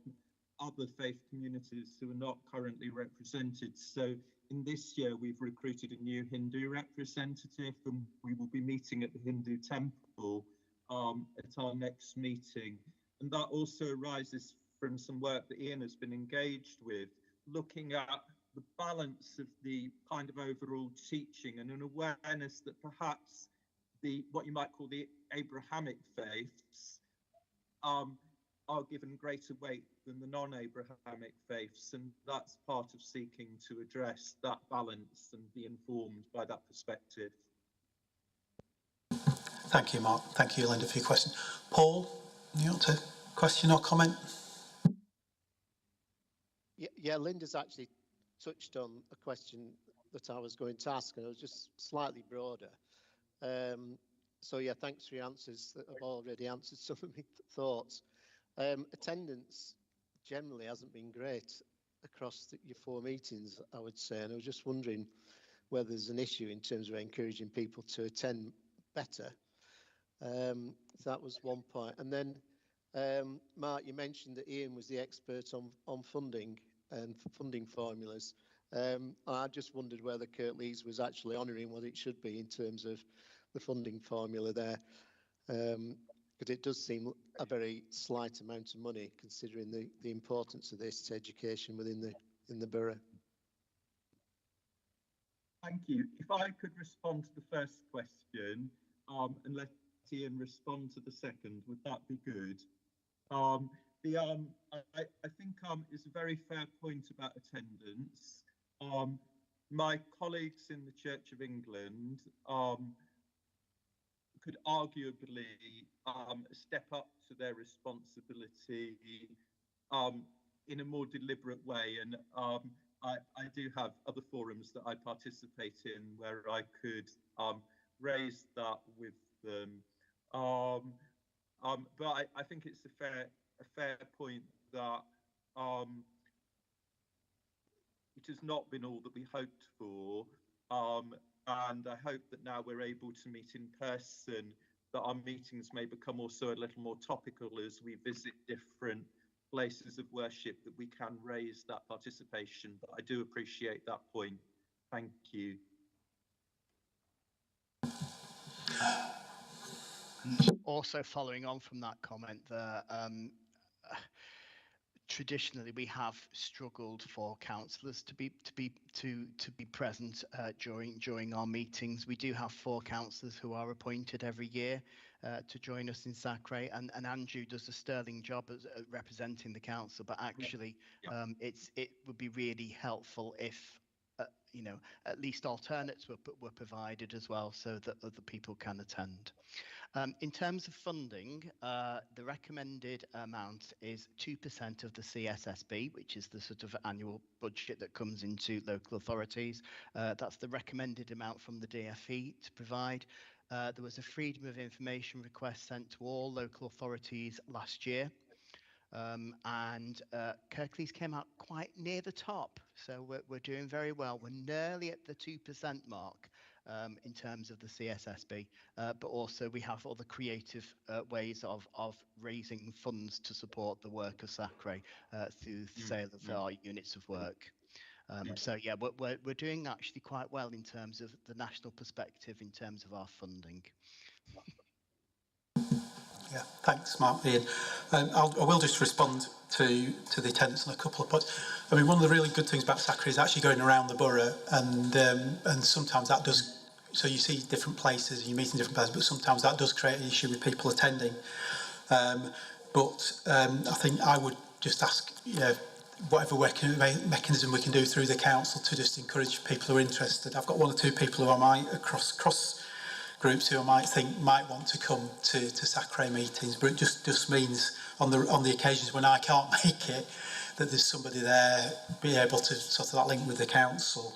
other faith communities who are not currently represented. So in this year, we've recruited a new Hindu representative, and we will be meeting at the Hindu temple at our next meeting. And that also arises from some work that Ian has been engaged with, looking at the balance of the kind of overall teaching and an awareness that perhaps what you might call the Abrahamic faiths are given greater weight than the non-Abrahamic faiths, and that's part of seeking to address that balance and be informed by that perspective. Thank you, Mark. Thank you, Linda, for your question. Paul, you want to question or comment? Yeah, Linda's actually touched on a question that I was going to ask, and it was just slightly broader. So yeah, thanks for your answers that have already answered some of my thoughts. Attendance generally hasn't been great across your 4 meetings, I would say, and I was just wondering whether there's an issue in terms of encouraging people to attend better. So that was one point. And then, Mark, you mentioned that Ian was the expert on funding and funding formulas. I just wondered whether Kirklees was actually honouring what it should be in terms of the funding formula there, because it does seem a very slight amount of money considering the importance of this to education within the borough. Thank you. If I could respond to the first question and let Ian respond to the second, would that be good? I think it's a very fair point about attendance. My colleagues in the Church of England could arguably step up to their responsibility in a more deliberate way, and I do have other forums that I participate in where I could raise that with them. But I think it's a fair point that it has not been all that we hoped for, and I hope that now we're able to meet in person, that our meetings may become also a little more topical as we visit different places of worship, that we can raise that participation. But I do appreciate that point. Thank you. Also, following on from that comment there, traditionally we have struggled for councillors to be present during our meetings. We do have 4 councillors who are appointed every year to join us in SACRE, and Andrew does a sterling job as representing the council. But actually, it would be really helpful if at least alternates were provided as well, so that other people can attend. In terms of funding, the recommended amount is 2% of the CSSB, which is the sort of annual budget that comes into local authorities. That's the recommended amount from the DFE to provide. There was a freedom of information request sent to all local authorities last year. And Kirklees came out quite near the top, so we're doing very well. We're nearly at the 2% mark in terms of the CSSB, but also we have other creative ways of raising funds to support the work of SACRE through the sale of our units of work. So yeah, we're doing actually quite well in terms of the national perspective, in terms of our funding. Yeah, thanks, Mark. Ian. I will just respond to the attendance on a couple of points. I mean, one of the really good things about Sacre is actually going around the borough, and sometimes that does. So you see different places, and you meet in different places, but sometimes that does create an issue with people attending. I think I would just ask, whatever mechanism we can do through the council to just encourage people who are interested. I've got one or two people who I might across groups who I might think might want to come to Sacre meetings, but it just means on the occasions when I can't make it, that there's somebody there be able to sort of that link with the council.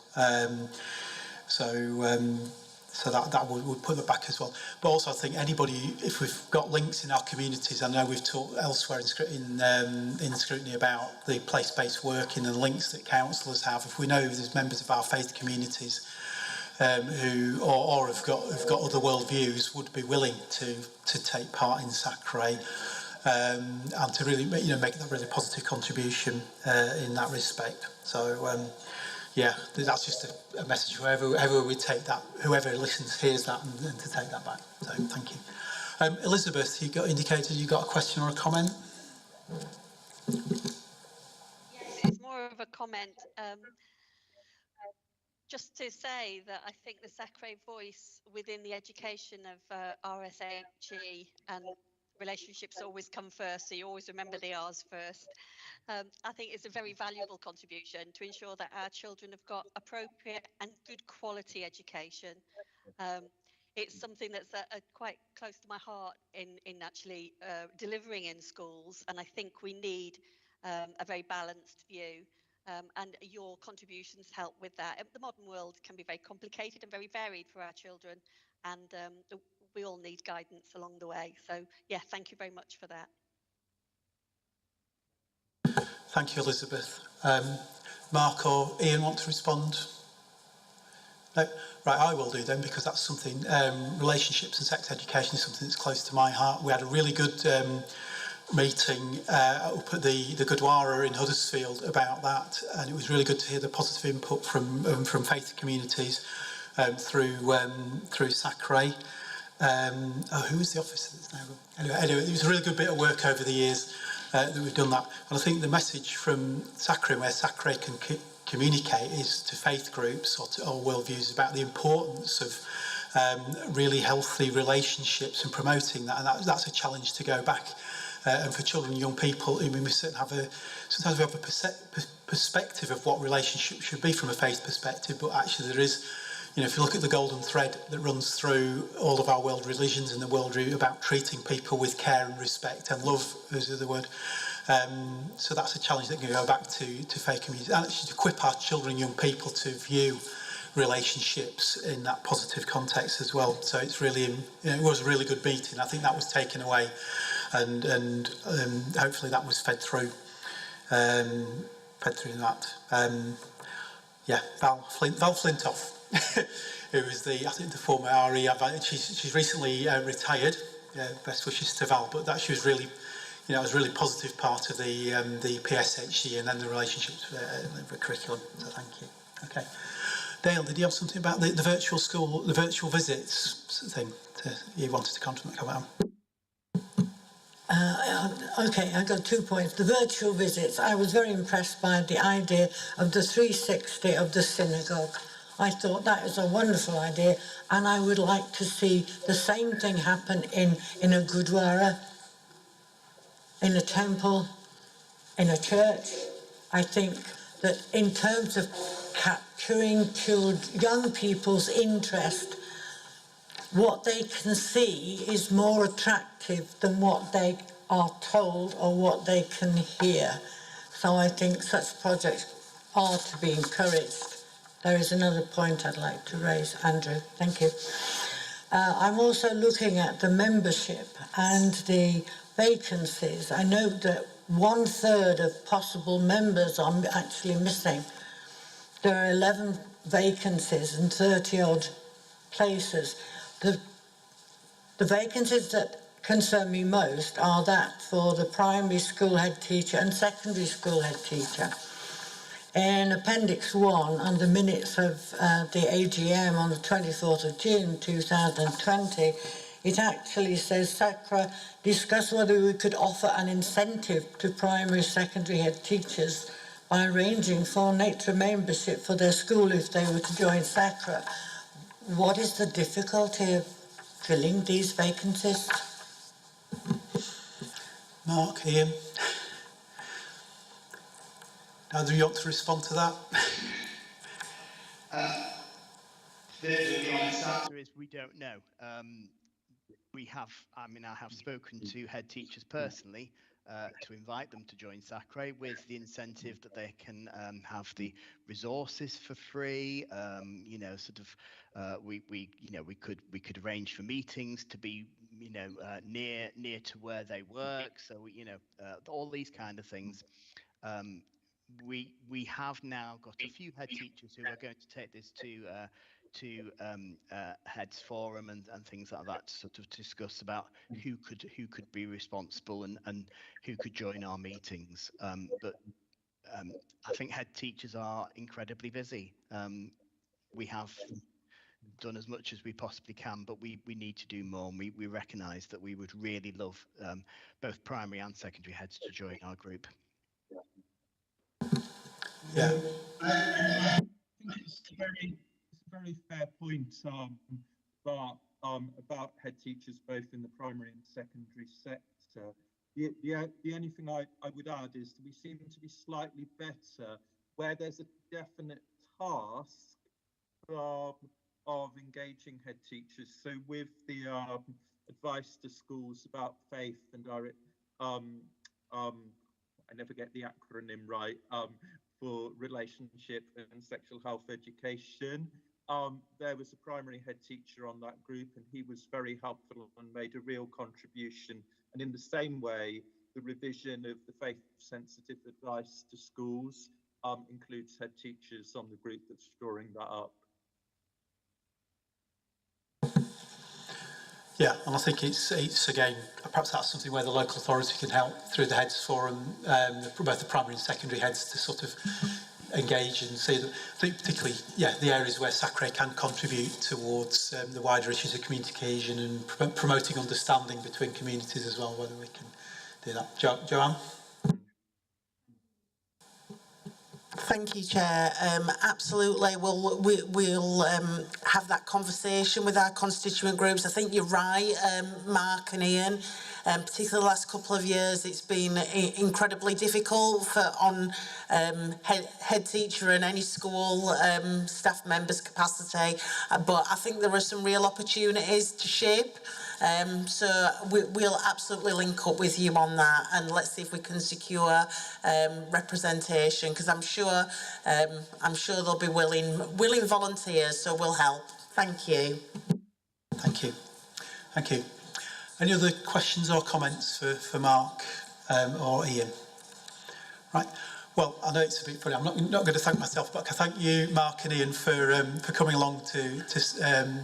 So that would put it back as well. But also I think anybody, if we've got links in our communities, I know we've talked elsewhere in Scrutiny about the place-based working and links that councillors have. If we know there's members of our faith communities who have got other worldviews, would be willing to take part in Sacre, and to really make that really positive contribution in that respect. So yeah, that's just a message. Whoever we take that, whoever listens hears that, and to take that back. So thank you. Elizabeth, you indicated you got a question or a comment. Yes, it's more of a comment. Just to say that I think the Sacre voice within the education of RSHE, and relationships always come first, so you always remember the R's first. I think it's a very valuable contribution to ensure that our children have got appropriate and good quality education. It's something that's quite close to my heart in actually delivering in schools, and I think we need a very balanced view. And your contributions help with that. The modern world can be very complicated and very varied for our children, and we all need guidance along the way. So yeah, thank you very much for that. Thank you, Elizabeth. Mark or Ian want to respond? No? Right, I will do then, because that's something, relationships and sex education is something that's close to my heart. We had a really good meeting up at the Gurdwara in Huddersfield about that, and it was really good to hear the positive input from faith communities through Sacre. Who was the officer that's now? Anyway, it was a really good bit of work over the years that we've done that. And I think the message from Sacre, where Sacre can communicate, is to faith groups or worldviews about the importance of really healthy relationships and promoting that. And that's a challenge to go back. And for children and young people, I mean, sometimes we have a perspective of what relationships should be from a faith perspective, but actually there is, if you look at the golden thread that runs through all of our world religions and the world about treating people with care and respect and love, is the word. So that's a challenge that can go back to faith communities, and actually to equip our children and young people to view relationships in that positive context as well. So it's really, it was a really good meeting. I think that was taken away, and hopefully that was fed through that. Val Flintoff, who was I think the former RE. She's recently retired. Best wishes to Val, but that she was really, it was a really positive part of the PSHE and then the relationships the curriculum. So thank you. Okay. Dale, did you have something about the virtual school, the virtual visits thing you wanted to comment on? Okay, I got 2 points. The virtual visits, I was very impressed by the idea of the 360 of the synagogue. I thought that is a wonderful idea, and I would like to see the same thing happen in a Gurdwara, in a temple, in a church. I think that in terms of capturing young people's interest, what they can see is more attractive than what they are told or what they can hear. So I think such projects are to be encouraged. There is another point I'd like to raise, Andrew. Thank you. I'm also looking at the membership and the vacancies. I know that 1/3 of possible members are actually missing. There are 11 vacancies and 30-odd places. The vacancies that concern me most are that for the primary school head teacher and secondary school head teacher. In Appendix 1, on the minutes of the AGM on the 24th of June 2020, it actually says, SACRA discuss whether we could offer an incentive to primary secondary head teachers by arranging for nature membership for their school if they were to join SACRA. What is the difficulty of filling these vacancies? Mark, Ian, either of you want to respond to that? The honest answer is we don't know. I have spoken to head teachers personally to invite them to join SACRE with the incentive that they can have the resources for free. We could arrange for meetings to be near to where they work. So all these kind of things. We have now got a few head teachers who are going to take this to heads forum and things like that to sort of discuss about who could be responsible and who could join our meetings. But I think head teachers are incredibly busy. We have done as much as we possibly can, but we need to do more, and we recognise that we would really love both primary and secondary heads to join our group. Yeah. I think it's a very fair point about head teachers both in the primary and secondary sector. The only thing I would add is that we seem to be slightly better where there's a definite task of engaging head teachers. So with the advice to schools about faith and I never get the acronym right, for relationship and sexual health education. There was a primary head teacher on that group, and he was very helpful and made a real contribution. And in the same way, the revision of the faith-sensitive advice to schools includes head teachers on the group that's drawing that up. Yeah, and I think it's again, perhaps that's something where the local authority can help through the heads forum, both the primary and secondary heads to sort of engage and see that, particularly, the areas where SACRE can contribute towards the wider issues of communication and promoting understanding between communities as well, whether we can do that. Joanne? Thank you, Chair. Absolutely, we'll have that conversation with our constituent groups. I think you're right, Mark and Ian. Particularly the last couple of years, it's been incredibly difficult on head teacher and any school staff members' capacity. But I think there are some real opportunities to shape. So we'll absolutely link up with you on that, and let's see if we can secure representation, because I'm sure there'll be willing volunteers, so we'll help. Thank you. Thank you. Thank you. Any other questions or comments for Mark or Ian? Right. Well, I know it's a bit funny. I'm not going to thank myself, but I can thank you, Mark and Ian, for coming along to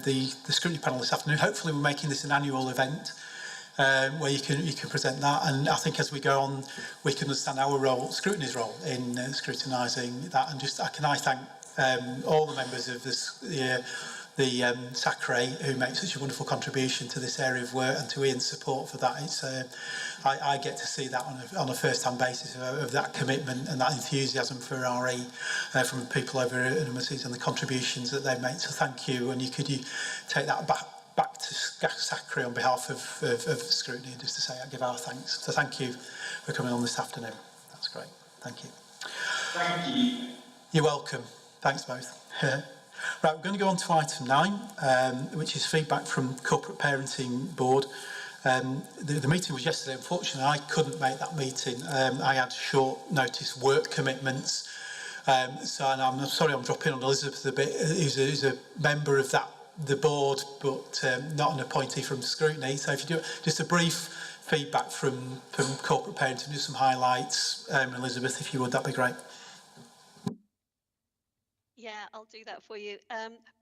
the scrutiny panel this afternoon. Hopefully, we're making this an annual event where you can present that. And I think as we go on, we can understand our role, scrutiny's role in scrutinising that. And I thank all the members of the SACRE who make such a wonderful contribution to this area of work, and to Ian's support for that. It's I get to see that on a first-hand basis of that commitment and that enthusiasm for RE from people over at universities and the contributions that they make. So thank you, and could you take that back to SACRE on behalf of Scrutiny, just to say I give our thanks. So thank you for coming on this afternoon. That's great. Thank you. Thank you. You're welcome. Thanks both. Right, we're going to go on to item 9, which is feedback from Corporate Parenting Board. The meeting was yesterday. Unfortunately, I couldn't make that meeting. I had short notice work commitments. And I'm sorry I'm dropping on Elizabeth a bit, who's a member of the board, but not an appointee from Scrutiny. So if you do just a brief feedback from Corporate Parenting, just some highlights, Elizabeth, if you would, that'd be great. Yeah, I'll do that for you.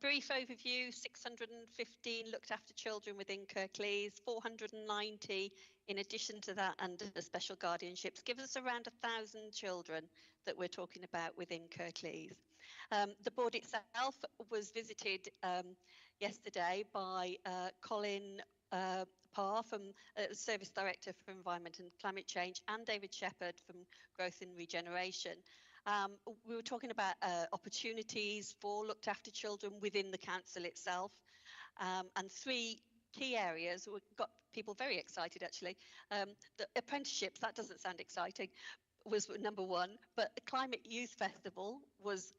Brief overview, 615 looked after children within Kirklees, 490 in addition to that under the special guardianships, gives us around 1,000 children that we're talking about within Kirklees. The board itself was visited yesterday by Colin Parr, Service Director for Environment and Climate Change, and David Shepherd from Growth and Regeneration. We were talking about opportunities for looked after children within the council itself, and three key areas. We got people very excited actually. The apprenticeships, that doesn't sound exciting, was number one, but the Climate Youth Festival was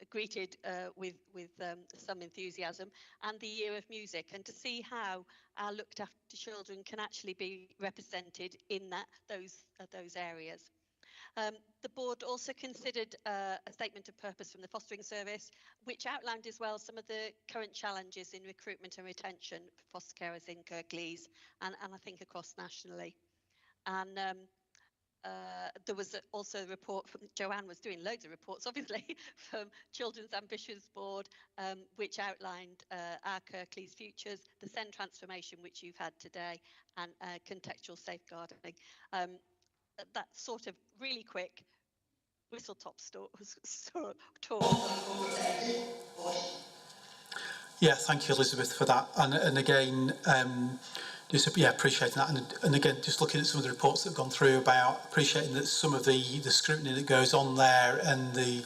greeted with some enthusiasm, and the Year of Music, and to see how our looked after children can actually be represented in those areas. The board also considered a statement of purpose from the fostering service, which outlined as well some of the current challenges in recruitment and retention for foster carers in Kirklees, and I think across nationally. And there was also a report from Joanne, was doing loads of reports obviously from Children's Ambitions Board, which outlined our Kirklees futures, the SEND transformation which you've had today, and contextual safeguarding. That sort of really quick whistle top tour. Yeah, thank you, Elizabeth, for that. And again, just appreciating that. And again, just looking at some of the reports that have gone through about appreciating that some of the scrutiny that goes on there, and the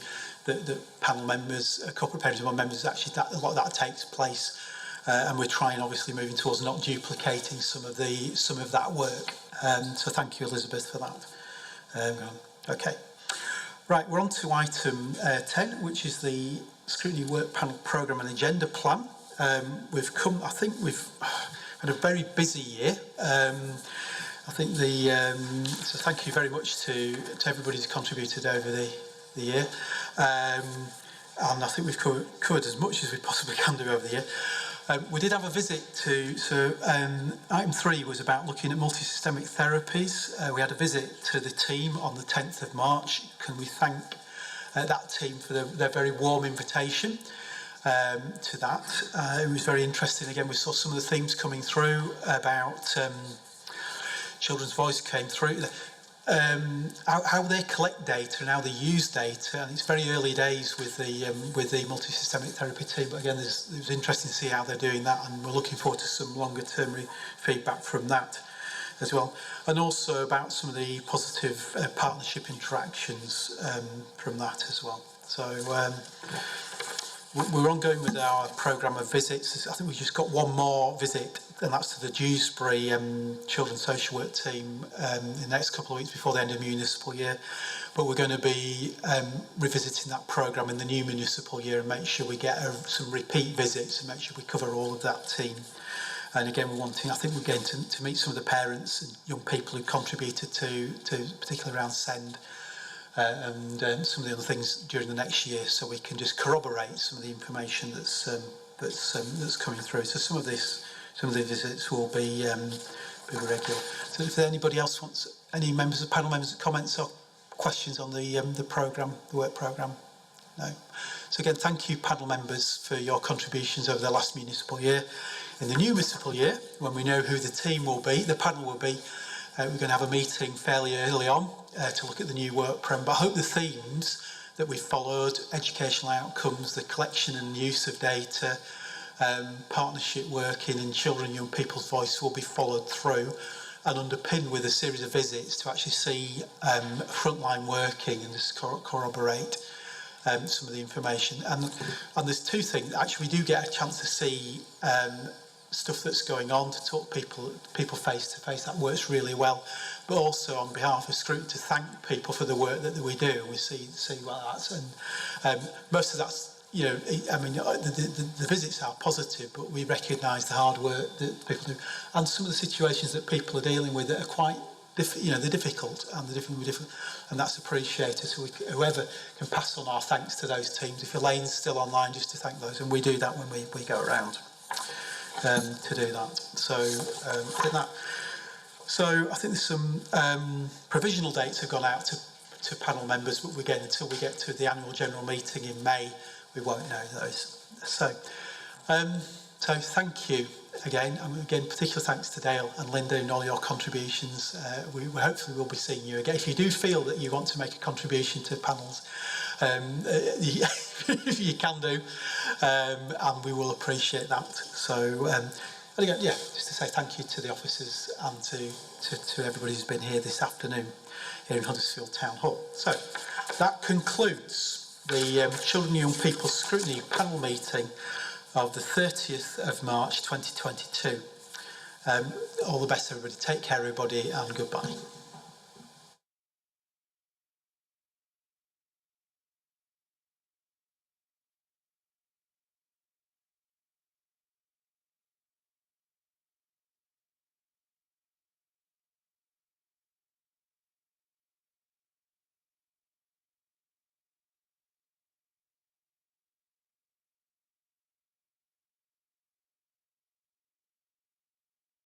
panel members, corporate parents and members, actually a lot of that takes place. And we're trying, obviously, moving towards not duplicating some of that work. So thank you, Elizabeth, for that. Okay. Right, we're on to item 10, which is the Scrutiny Work Panel Programme and Agenda Plan. I think we've had a very busy year. I think so thank you very much to everybody who's contributed over the year. And I think we've covered as much as we possibly can do over the year. We did have a visit item 3 was about looking at multi-systemic therapies. We had a visit to the team on the 10th of March. Can we thank that team for their very warm invitation to that. It was very interesting. Again, we saw some of the themes coming through about children's voice came through. How they collect data and how they use data, and it's very early days with the multi-systemic therapy team, but again it was interesting to see how they're doing that, and we're looking forward to some longer term feedback from that as well, and also about some of the positive partnership interactions from that as well. So we're ongoing with our programme of visits. I think we've just got one more visit, and that's to the Dewsbury Children's Social Work team in the next couple of weeks before the end of the municipal year. But we're going to be revisiting that programme in the new municipal year and make sure we get some repeat visits and make sure we cover all of that team. And again, I think we're going to meet some of the parents and young people who contributed to particularly around SEND. And some of the other things during the next year, so we can just corroborate some of the information that's coming through. So some of the visits will be regular. So if anybody else wants, any panel members, comments or questions on the programme, the work programme, no. So again, thank you, panel members, for your contributions over the last municipal year. In the new municipal year, when we know who the team will be, the panel will be, we're going to have a meeting fairly early on to look at the new work programme. But I hope the themes that we've followed, educational outcomes, the collection and use of data, partnership working and children and young people's voice will be followed through and underpinned with a series of visits to actually see frontline working and just corroborate some of the information. And there's two things. Actually, we do get a chance to see stuff that's going on, to talk people face to face. That works really well. But also on behalf of Scrutiny, to thank people for the work that we do. We see what that's, and most of that's, you know, I mean, the visits are positive, but we recognise the hard work that people do, and some of the situations that people are dealing with that are quite, they're difficult, and and that's appreciated. So whoever can pass on our thanks to those teams. If Elaine's still online, just to thank those, and we do that when we go around to do that. So I think there's some provisional dates have gone out to panel members, but again, until we get to the annual general meeting in May, we won't know those. So thank you again, and again, particular thanks to Dale and Linda and all your contributions. We hopefully will be seeing you again. If you do feel that you want to make a contribution to panels, you can do, and we will appreciate that. So, and again, yeah, just to say thank you to the officers and to everybody who's been here this afternoon here in Huddersfield Town Hall. So, that concludes the Children and Young People Scrutiny panel meeting of the 30th of March 2022. All the best, everybody. Take care, everybody, and goodbye.